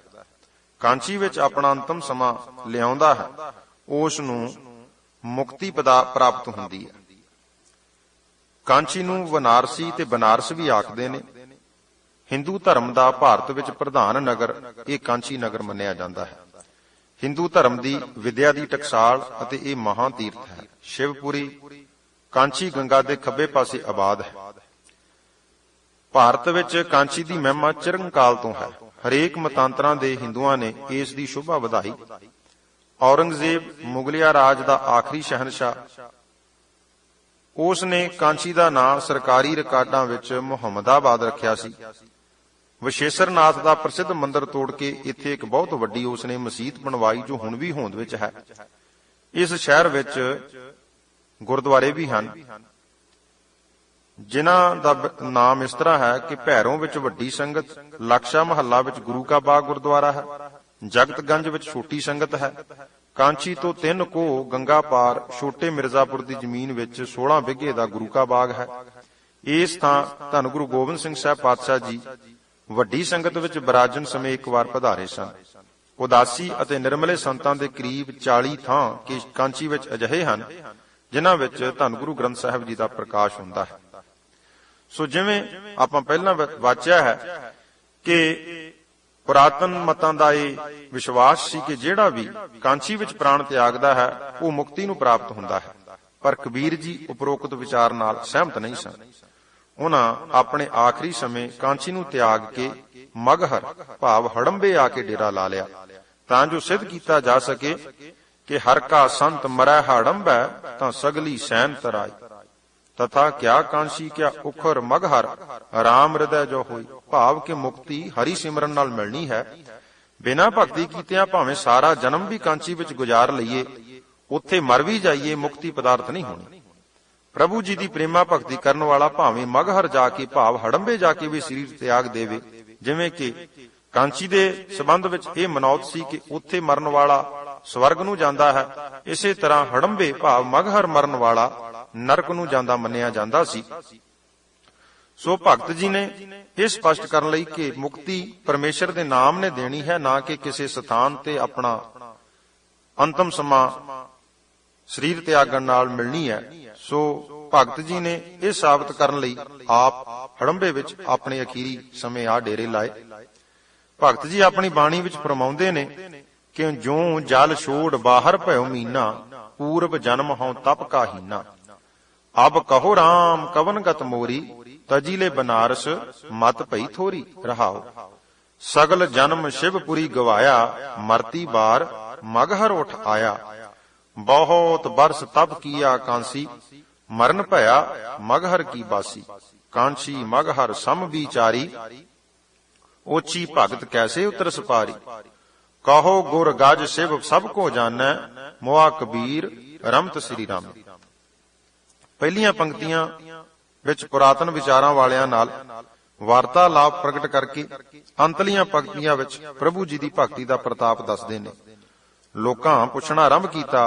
S2: ਕਾਂਚੀ ਵਿੱਚ ਆਪਣਾ ਅੰਤਮ ਸਮਾਂ ਲਿਆਉਂਦਾ ਹੈ, ਉਸ ਨੂੰ ਮੁਕਤੀ ਪ੍ਰਾਪਤ ਹੁੰਦੀ ਹੈ। ਕਾਂਚੀ ਨੂੰ ਬਨਾਰਸੀ ਤੇ ਬਨਾਰਸ ਵੀ ਆਖਦੇ ਨੇ। ਹਿੰਦੂ ਧਰਮ ਦਾ ਭਾਰਤ ਵਿੱਚ ਪ੍ਰਧਾਨ ਨਗਰ ਇਹ ਕਾਂਚੀ ਨਗਰ ਮੰਨਿਆ ਜਾਂਦਾ ਹੈ। ਹਿੰਦੂ ਧਰਮ ਦੀ ਵਿਦਿਆ ਦੀ ਟਕਸਾਲ ਅਤੇ ਇਹ ਮਹਾਂ ਤੀਰਥ ਹੈ। ਸ਼ਿਵਪੁਰੀ ਕਾਂਚੀ ਗੰਗਾ ਦੇ ਖੱਬੇ ਪਾਸੇ ਆਬਾਦ ਹੈ। ਭਾਰਤ ਵਿੱਚ ਕਾਂਚੀ ਦੀ ਮਹਿਮਾ ਚਿਰੰਕਾਲ ਤੋਂ ਹੈ। ਹਰੇਕ ਮਤਾਂਤਰਾਂ ਦੇ ਹਿੰਦੂਆਂ ਨੇ ਇਸ ਦੀ ਸ਼ੋਭਾ ਵਧਾਈ। ਔਰੰਗਜ਼ੇਬ ਮੁਗਲਿਆ ਰਾਜ ਦਾ ਆਖਰੀ ਸ਼ਹਿਨਸ਼ਾਹ, ਉਸ ਨੇ ਕਾਂਚੀ ਦਾ ਨਾਂ ਸਰਕਾਰੀ ਰਿਕਾਰਡਾਂ ਵਿੱਚ ਮੁਹੰਮਦਾਬਾਦ ਰੱਖਿਆ ਸੀ। ਵਿਸ਼ੇਸ਼ਰਨਾਥ ਦਾ ਪ੍ਰਸਿੱਧ ਮੰਦਿਰ ਤੋੜ ਕੇ ਇੱਥੇ ਇੱਕ ਬਹੁਤ ਵੱਡੀ ਉਸ ਨੇ ਮਸਜਿਦ ਬਣਵਾਈ, ਜੋ ਹੁਣ ਵੀ ਹੋਂਦ ਵਿੱਚ ਹੈ। ਇਸ ਸ਼ਹਿਰ ਵਿੱਚ ਗੁਰਦੁਆਰੇ ਵੀ ਹਨ, ਜਿਨ੍ਹਾਂ ਦਾ ਨਾਮ ਇਸ ਤਰ੍ਹਾਂ ਹੈ ਕਿ ਭੈਰੋਂ ਵਿੱਚ ਵੱਡੀ ਸੰਗਤ, ਲਕਸ਼ਾ ਮਹੱਲਾ ਵਿੱਚ ਗੁਰੂ ਕਾ ਬਾਗ ਗੁਰਦੁਆਰਾ ਹੈ, ਜਗਤਗੰਜ ਵਿੱਚ ਛੋਟੀ ਸੰਗਤ ਹੈ। ਕਾਂਚੀ ਤੋਂ 3 ਕੋਹ ਗੰਗਾ ਪਾਰ ਛੋਟੇ ਮਿਰਜ਼ਾਪੁਰ ਦੀ ਜ਼ਮੀਨ ਵਿੱਚ 16 ਬਿਘੇ ਦਾ ਗੁਰੂ ਕਾ ਬਾਗ ਹੈ। ਇਸ ਥਾਂ ਧੰਨ ਗੁਰੂ ਗੋਬਿੰਦ ਸਿੰਘ ਸਾਹਿਬ ਪਾਤਸ਼ਾਹ ਜੀ ਵੱਡੀ ਸੰਗਤ ਵਿੱਚ ਬਿਰਾਜਣ ਸਮੇਂ ਇੱਕ ਵਾਰ ਪਧਾਰੇ ਸਨ। ਉਦਾਸੀ ਅਤੇ ਨਿਰਮਲੇ ਸੰਤਾਂ ਦੇ ਕਰੀਬ 40 ਥਾਂ ਕਾਂਚੀ ਵਿੱਚ ਅਜਿਹੇ ਹਨ ਜਿਨ੍ਹਾਂ ਵਿੱਚ ਧੰਨ ਗੁਰੂ ਗ੍ਰੰਥ ਸਾਹਿਬ ਜੀ ਦਾ ਪ੍ਰਕਾਸ਼ ਹੁੰਦਾ ਹੈ। ਸੋ ਜਿਵੇਂ ਆਪਾਂ ਪਹਿਲਾਂ ਵਾਚਿਆ ਹੈ ਕਿ ਪੁਰਾਤਨ ਮਤਾਂ ਦਾ ਇਹ ਵਿਸ਼ਵਾਸ ਸੀ ਕਿ ਜਿਹੜਾ ਵੀ ਕਾਂਚੀ ਵਿੱਚ ਪ੍ਰਾਣ ਤਿਆਗਦਾ ਹੈ, ਉਹ ਮੁਕਤੀ ਨੂੰ ਪ੍ਰਾਪਤ ਹੁੰਦਾ ਹੈ। ਪਰ ਕਬੀਰ ਜੀ ਉਪਰੋਕਤ ਵਿਚਾਰ ਨਾਲ ਸਹਿਮਤ ਨਹੀਂ ਸਨ। ਉਹਨਾਂ ਆਪਣੇ ਆਖਰੀ ਸਮੇਂ ਕਾਂਚੀ ਨੂੰ ਤਿਆਗ ਕੇ ਮਗਹਰ ਭਾਵ ਹੜੰਬੇ ਆ ਕੇ ਡੇਰਾ ਲਾ ਲਿਆ, ਤਾਂ ਜੋ ਸਿੱਧ ਕੀਤਾ ਜਾ ਸਕੇ ਕਿ ਹਰ ਕਾ ਸੰਤ ਮਰੈ ਹੜੰਬੈ ਤਾਂ ਸਗਲੀ ਸੈਨ ਤਰਾਈ, ਤਥਾ ਕਿਆ ਕਾਂਸੀ ਕਿਆ ਉਖਰ ਮਗਹਰ ਰਾਮ ਹਿਰਦੈ ਜੋ ਹੋਈ। ਭਾਵ ਕਿ ਮੁਕਤੀ ਹਰੀ ਸਿਮਰਨ ਨਾਲ ਮਿਲਣੀ ਹੈ। ਬਿਨਾਂ ਭਗਤੀ ਕੀਤਿਆਂ ਭਾਵੇਂ ਸਾਰਾ ਜਨਮ ਵੀ ਕਾਂਚੀ ਵਿੱਚ ਗੁਜ਼ਾਰ ਲਈਏ, ਉੱਥੇ ਮਰ ਵੀ ਜਾਈਏ, ਮੁਕਤੀ ਪਦਾਰਥ ਨਹੀਂ ਹੋਣੀ। ਪ੍ਰਭੂ ਜੀ ਦੀ ਪ੍ਰੇਮਾ ਭਗਤੀ ਕਰਨ ਵਾਲਾ ਭਾਵੇਂ ਮਗਹਰ ਜਾ ਕੇ ਭਾਵ ਹੜੰਬੇ ਜਾ ਕੇ ਵੀ ਸਰੀਰ ਤਿਆਗ ਦੇਵੇ। ਜਿਵੇਂ ਕਿ ਕਾਂਚੀ ਦੇ ਸੰਬੰਧ ਵਿੱਚ ਇਹ ਮਨੌਤ ਸੀ ਕਿ ਉੱਥੇ ਮਰਨ ਵਾਲਾ ਸਵਰਗ ਨੂੰ ਜਾਂਦਾ ਹੈ, ਇਸੇ ਤਰ੍ਹਾਂ ਹੜੰਬੇ ਭਾਵ ਮਗਹਰ ਮਰਨ ਵਾਲਾ ਨਰਕ ਨੂੰ ਜਾਂਦਾ ਮੰਨਿਆ ਜਾਂਦਾ ਸੀ। ਸੋ ਭਗਤ ਜੀ ਨੇ ਇਹ ਸਪਸ਼ਟ ਕਰਨ ਲਈ ਕਿ ਮੁਕਤੀ ਪਰਮੇਸ਼ਰ ਦੇ ਨਾਮ ਨੇ ਦੇਣੀ ਹੈ, ਨਾ ਕਿ ਕਿਸੇ ਸਥਾਨ ਤੇ ਆਪਣਾ ਅੰਤਮ ਸਮਾਂ ਸਰੀਰ ਤਿਆਗਣ ਨਾਲ ਮਿਲਣੀ ਹੈ। ਸੋ ਭਗਤ ਜੀ ਨੇ ਇਹ ਸਾਬਤ ਕਰਨ ਲਈ ਆਪ ਹੜੰਬੇ ਵਿੱਚ ਆਪਣੇ ਅਖੀਰੀ ਸਮੇਂ ਆ ਡੇਰੇ ਲਾਏ। ਭਗਤ ਜੀ ਆਪਣੀ ਬਾਣੀ ਵਿੱਚ ਫਰਮਾਉਂਦੇ ਨੇ ਕਿ ਜੋ ਜਲ ਛੋੜ ਬਾਹਰ ਭਇਓ ਮੀਨਾ, ਪੂਰਬ ਜਨਮ ਹਉ ਤਪ ਕਾਹੀਨਾ। ਅਬ ਕਹੋ ਰਾਮ ਕਵਨ ਗਤ ਮੋਰੀ, ਤਜੀਲੇ ਬਨਾਰਸ ਮਤ ਭਈ ਥੋਰੀ। ਰਹਾਓ ਸਗਲ ਜਨਮ ਸ਼ਿਵਪੁਰੀ ਗਵਾਇਆ, ਮਰਤੀ ਬਾਰ ਮਗਹਰ ਉਠ ਆਇਆ। ਬਹੁਤ ਬਰਸ ਤਪ ਕੀਆ ਕਾਂਸੀ, ਮਰਨ ਭਇਆ ਮਗਹਰ ਕੀ ਬਾਸੀ। ਕਾਂਚੀ ਮਗਹਰ ਸਮ ਵਿਚਾਰੀ, ਓਚੀ ਭਗਤ ਕੈਸੇ ਉਤਰ ਸਪਾਰੀ। ਕਹੋ ਗੁਰ ਗਜ ਸਿਵ ਸਭ ਕੋ ਜਾਣੈ, ਮੋਆ ਕਬੀਰ ਰਮਤ ਸ੍ਰੀ ਰਾਮ। ਪਹਿਲੀਆਂ ਪੰਕਤੀਆਂ ਵਿੱਚ ਪੁਰਾਤਨ ਵਿਚਾਰਾਂ ਵਾਲਿਆਂ ਨਾਲ ਵਾਰਤਾਲਾਪ ਪ੍ਰਗਟ ਕਰਕੇ ਅੰਤਲੀਆਂ ਪੰਕਤੀਆਂ ਵਿੱਚ ਪ੍ਰਭੂ ਜੀ ਦੀ ਭਗਤੀ ਦਾ ਪ੍ਰਤਾਪ ਦੱਸਦੇ ਨੇ। ਲੋਕਾਂ ਪੁੱਛਣਾ ਆਰੰਭ ਕੀਤਾ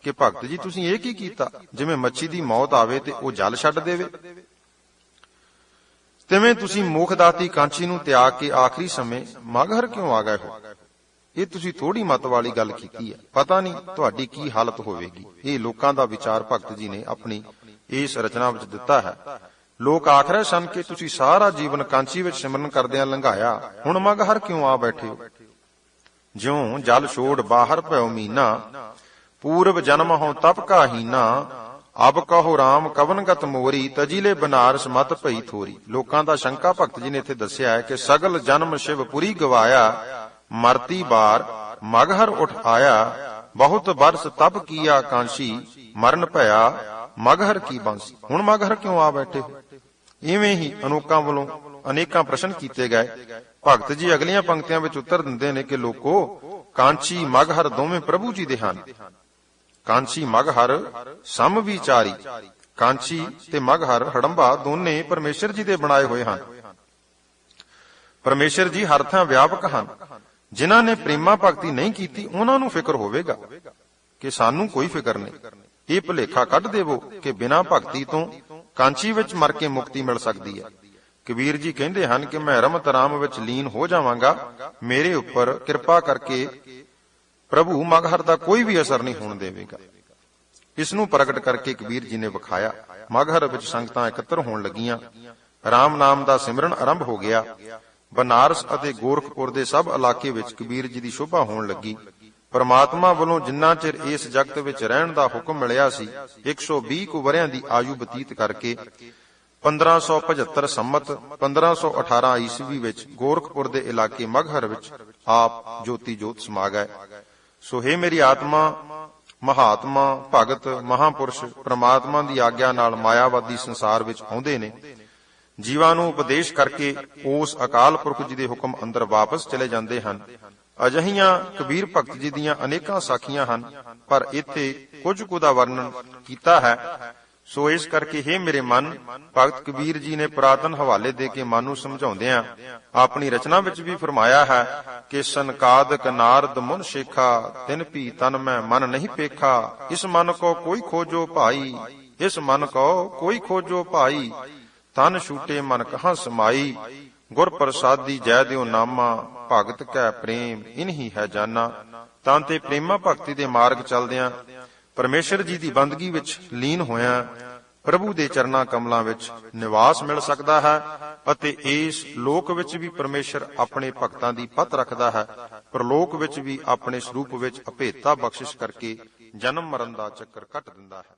S2: ਕਿ ਭਗਤ ਜੀ ਤੁਸੀਂ ਇਹ ਕੀ ਕੀਤਾ? ਜਿਵੇਂ ਮੱਛੀ ਦੀ ਮੌਤ ਆਵੇ ਤੇ ਉਹ ਜਲ ਛੱਡ ਦੇਵੇ, ਤਿਵੇਂ ਤੁਸੀਂ ਮੋਖਦਾਤੀ ਕਾਂਚੀ ਨੂੰ ਤਿਆਗ ਕੇ ਆਖਰੀ ਸਮੇਂ ਮਗਹਰ ਕਿਉਂ ਆ ਗਏ ਹੋ? ਇਹ ਤੁਸੀਂ ਥੋੜੀ ਮਤ ਵਾਲੀ ਗੱਲ ਕੀਤੀ ਹੈ। ਪਤਾ ਨਹੀਂ ਤੁਹਾਡੀ ਕੀ ਹਾਲਤ ਹੋਵੇਗੀ। ਇਹ ਲੋਕਾਂ ਦਾ ਵਿਚਾਰ ਭਗਤ ਜੀ ਨੇ ਆਪਣੀ ਇਸ ਰਚਨਾ ਵਿੱਚ ਦਿੱਤਾ ਹੈ। ਲੋਕ ਆਖ ਰਹੇ ਸਨ ਕਿ ਤੁਸੀਂ ਸਾਰਾ ਜੀਵਨ ਕਾਂਚੀ ਵਿੱਚ ਸਿਮਰਨ ਕਰਦਿਆਂ ਲੰਘਾਇਆ, ਹੁਣ ਮਗਹਰ ਕਿਉਂ ਆ ਬੈਠੇ ਹੋ? ਜਿਉ ਜਲ ਛੋੜ ਬਾਹਰ ਭਇਓ ਮੀਨਾ, ਪੂਰਬ ਜਨਮ ਹਉ ਤਪ ਕਾਹੀਨਾ। ਅਬ ਕਹੋ ਰਾਮ ਕਵਨ ਗਤ ਮੋਰੀ, ਤਜੀਲੇ ਬਨਾਰਸ ਮਤ ਭਈ ਥੋਰੀ। ਲੋਕਾਂ ਦਾ ਸ਼ੰਕਾ ਭਗਤ ਜੀ ਨੇ ਇੱਥੇ ਦੱਸਿਆ ਹੈ ਕਿ ਸਗਲ ਜਨਮ ਸ਼ਿਵਪੁਰੀ ਗਵਾਇਆ, ਮਰਤੀ ਬਾਰ ਮਗਹਰ ਉਠ ਆਇਆ। ਬਹੁਤ ਬਰਸ ਤਪ ਕੀਆ ਕਾਂਸ਼ੀ, ਮਰਨ ਭਇਆ ਮਗਹਰ ਕੀ ਬਾਂਸੀ। ਹੁਣ ਮਗਹਰ ਕਿਉਂ ਆ ਬੈਠੇ? ਇਵੇਂ ਹੀ ਅਨੋਕਾਂ ਵੱਲੋਂ ਅਨੇਕਾਂ ਪ੍ਰਸ਼ਨ ਕੀਤੇ ਗਏ। ਭਗਤ ਜੀ ਅਗਲੀਆਂ ਪੰਕਤੀਆਂ ਵਿੱਚ ਉੱਤਰ ਦਿੰਦੇ ਨੇ ਕਿ ਲੋਕੋ, ਕਾਂਚੀ ਮਗਹਰ ਦੋਵੇਂ ਪ੍ਰਭੂ ਜੀ ਦੇ ਹਨ। ਕਾਂਚੀ ਮਗਹਰ ਸਮ ਵਿਚਾਰੀ। ਕਾਂਚੀ ਤੇ ਮਗਹਰ ਹੜੰਬਾ ਦੋਨੇ ਪਰਮੇਸ਼ਰ ਜੀ ਦੇ ਬਣਾਏ ਹੋਏ ਹਨ। ਪਰਮੇਸ਼ਰ ਜੀ ਹਰ ਥਾਂ ਵਿਆਪਕ ਹਨ। ਜਿਨ੍ਹਾਂ ਨੇ ਪ੍ਰੇਮਾ ਭਗਤੀ ਨਹੀਂ ਕੀਤੀ ਉਹਨਾਂ ਨੂੰ ਫਿਕਰ ਹੋਵੇਗਾ ਕਿ ਸਾਨੂੰ ਕੋਈ ਫਿਕਰ ਨਹੀਂ। ਇਹ ਭੁਲੇਖਾ ਕੱਢ ਦੇਵੋ ਕਿ ਬਿਨਾਂ ਭਗਤੀ ਤੋਂ ਕਾਂਚੀ ਵਿੱਚ ਮਰ ਕੇ ਮੁਕਤੀ ਮਿਲ ਸਕਦੀ ਹੈ। ਕਬੀਰ ਜੀ ਕਹਿੰਦੇ ਹਨ ਕਿ ਮੈਂ ਰਮਤ ਰਾਮ ਵਿੱਚ ਲੀਨ ਹੋ ਜਾਵਾਂਗਾ, ਮੇਰੇ ਉੱਪਰ ਕਿਰਪਾ ਕਰਕੇ ਪ੍ਰਭੂ ਮਗਹਰ ਦਾ ਕੋਈ ਵੀ ਅਸਰ ਨਹੀਂ ਹੋਣ ਦੇਵੇਗਾ। ਇਸ ਨੂੰ ਪ੍ਰਗਟ ਕਰਕੇ ਕਬੀਰ ਜੀ ਨੇ ਵਿਖਾਇਆ। ਮਗਹਰ ਵਿੱਚ ਸੰਗਤਾਂ ਇਕੱਤਰ ਹੋਣ ਲੱਗੀਆਂ। ਰਾਮ ਨਾਮ ਦਾ ਸਿਮਰਨ ਆਰੰਭ ਹੋ ਗਿਆ। ਬਨਾਰਸ ਅਤੇ ਗੋਰਖਪੁਰ ਦੇ ਸਭ ਇਲਾਕੇ ਵਿੱਚ ਕਬੀਰ ਜੀ ਦੀ ਸ਼ੋਭਾ ਹੋਣ ਲੱਗੀ। ਪਰਮਾਤਮਾ ਵੱਲੋਂ ਜਿੰਨਾ ਚਿਰ ਇਸ ਜਗਤ ਵਿੱਚ ਰਹਿਣ ਦਾ ਹੁਕਮ ਮਿਲਿਆ ਸੀ, 120 ਕੁ ਵਰਿਆਂ ਦੀ ਆਯੂ ਬਤੀਤ ਕਰਕੇ 1575 ਸੰਮਤ 1518 ਈਸਵੀ ਵਿੱਚ ਗੋਰਖਪੁਰ ਦੇ ਇਲਾਕੇ ਮਗਹਰ ਵਿੱਚ ਆਪ ਜੋਤੀ ਜੋਤ ਸਮਾ ਗਏ। ਸੋ ਹੈ ਮੇਰੀ ਆਤਮਾ, ਮਹਾਤਮਾ, ਭਗਤ, ਮਹਾਪੁਰਸ਼ ਪ੍ਰਮਾਤਮਾ ਦੀ ਆਗਿਆ ਨਾਲ ਮਾਇਆਵਾਦੀ ਸੰਸਾਰ ਵਿੱਚ ਆਉਂਦੇ ਨੇ। ਜੀਵਾਂ ਨੂੰ ਉਪਦੇਸ਼ ਕਰਕੇ ਉਸ ਅਕਾਲ ਪੁਰਖ ਜੀ ਦੇ ਹੁਕਮ ਅੰਦਰ ਵਾਪਸ ਚਲੇ ਜਾਂਦੇ ਹਨ। ਅਜਿਹੀਆਂ ਕਬੀਰ ਭਗਤ ਜੀ ਦੀਆਂ ਅਨੇਕਾਂ ਸਾਖੀਆਂ ਹਨ, ਪਰ ਇੱਥੇ ਕੁਝ ਕੁ ਦਾ ਵਰਣਨ ਕੀਤਾ ਹੈ। ਸੋ ਇਸ ਕਰਕੇ ਹੈ ਮੇਰੇ ਮਨ, ਭਗਤ ਕਬੀਰ ਜੀ ਨੇ ਪੁਰਾਤਨ ਹਵਾਲੇ ਦੇ ਕੇ ਮਨ ਨੂੰ ਸਮਝਾਉਂਦਿਆਂ ਆਪਣੀ ਰਚਨਾ ਵਿੱਚ ਵੀ ਫਰਮਾਇਆ ਹੈ ਕਿ ਸੰਕਾਦਕ ਨਾਰਦ ਮੁਨ ਸ਼ੇਖਾ, ਤਿਨ ਭੀ ਤਨ ਮੈਂ ਮਨ ਨਹੀਂ ਪੇਖਾ। ਇਸ ਮਨ ਕੋ ਕੋਈ ਖੋਜੋ ਭਾਈ, ਇਸ ਮਨ ਕੋ ਕੋਈ ਖੋਜੋ ਭਾਈ, ਤਨ ਛੂਟੇ ਮਨ ਕਹਾਂ ਸਮਾਈ। ਗੁਰ ਪ੍ਰਸਾਦੀ ਜੈ ਦਿਓ ਨਾਮਾ, ਭਗਤ ਕੈ ਪ੍ਰੇਮ ਇਨਹੀ ਹੈ ਜਾਨਾ। ਤਾਂ ਤੇ ਪ੍ਰੇਮਾ ਭਗਤੀ ਦੇ ਮਾਰਗ ਚੱਲਦਿਆਂ ਪਰਮੇਸ਼ਰ ਜੀ ਦੀ ਬੰਦਗੀ ਵਿੱਚ ਲੀਨ ਹੋਇਆਂ ਪ੍ਰਭੂ ਦੇ ਚਰਨਾਂ ਕਮਲਾਂ ਵਿੱਚ ਨਿਵਾਸ ਮਿਲ ਸਕਦਾ ਹੈ ਅਤੇ ਇਸ ਲੋਕ ਵਿੱਚ ਵੀ ਪਰਮੇਸ਼ਰ ਆਪਣੇ ਭਗਤਾਂ ਦੀ ਪਤ ਰੱਖਦਾ ਹੈ। ਪਰਲੋਕ ਵਿੱਚ ਵੀ ਆਪਣੇ ਸਰੂਪ ਵਿੱਚ ਅਭੇਤਾ ਬਖਸ਼ਿਸ਼ ਕਰਕੇ ਜਨਮ ਮਰਨ ਦਾ ਚੱਕਰ ਕੱਟ ਦਿੰਦਾ ਹੈ।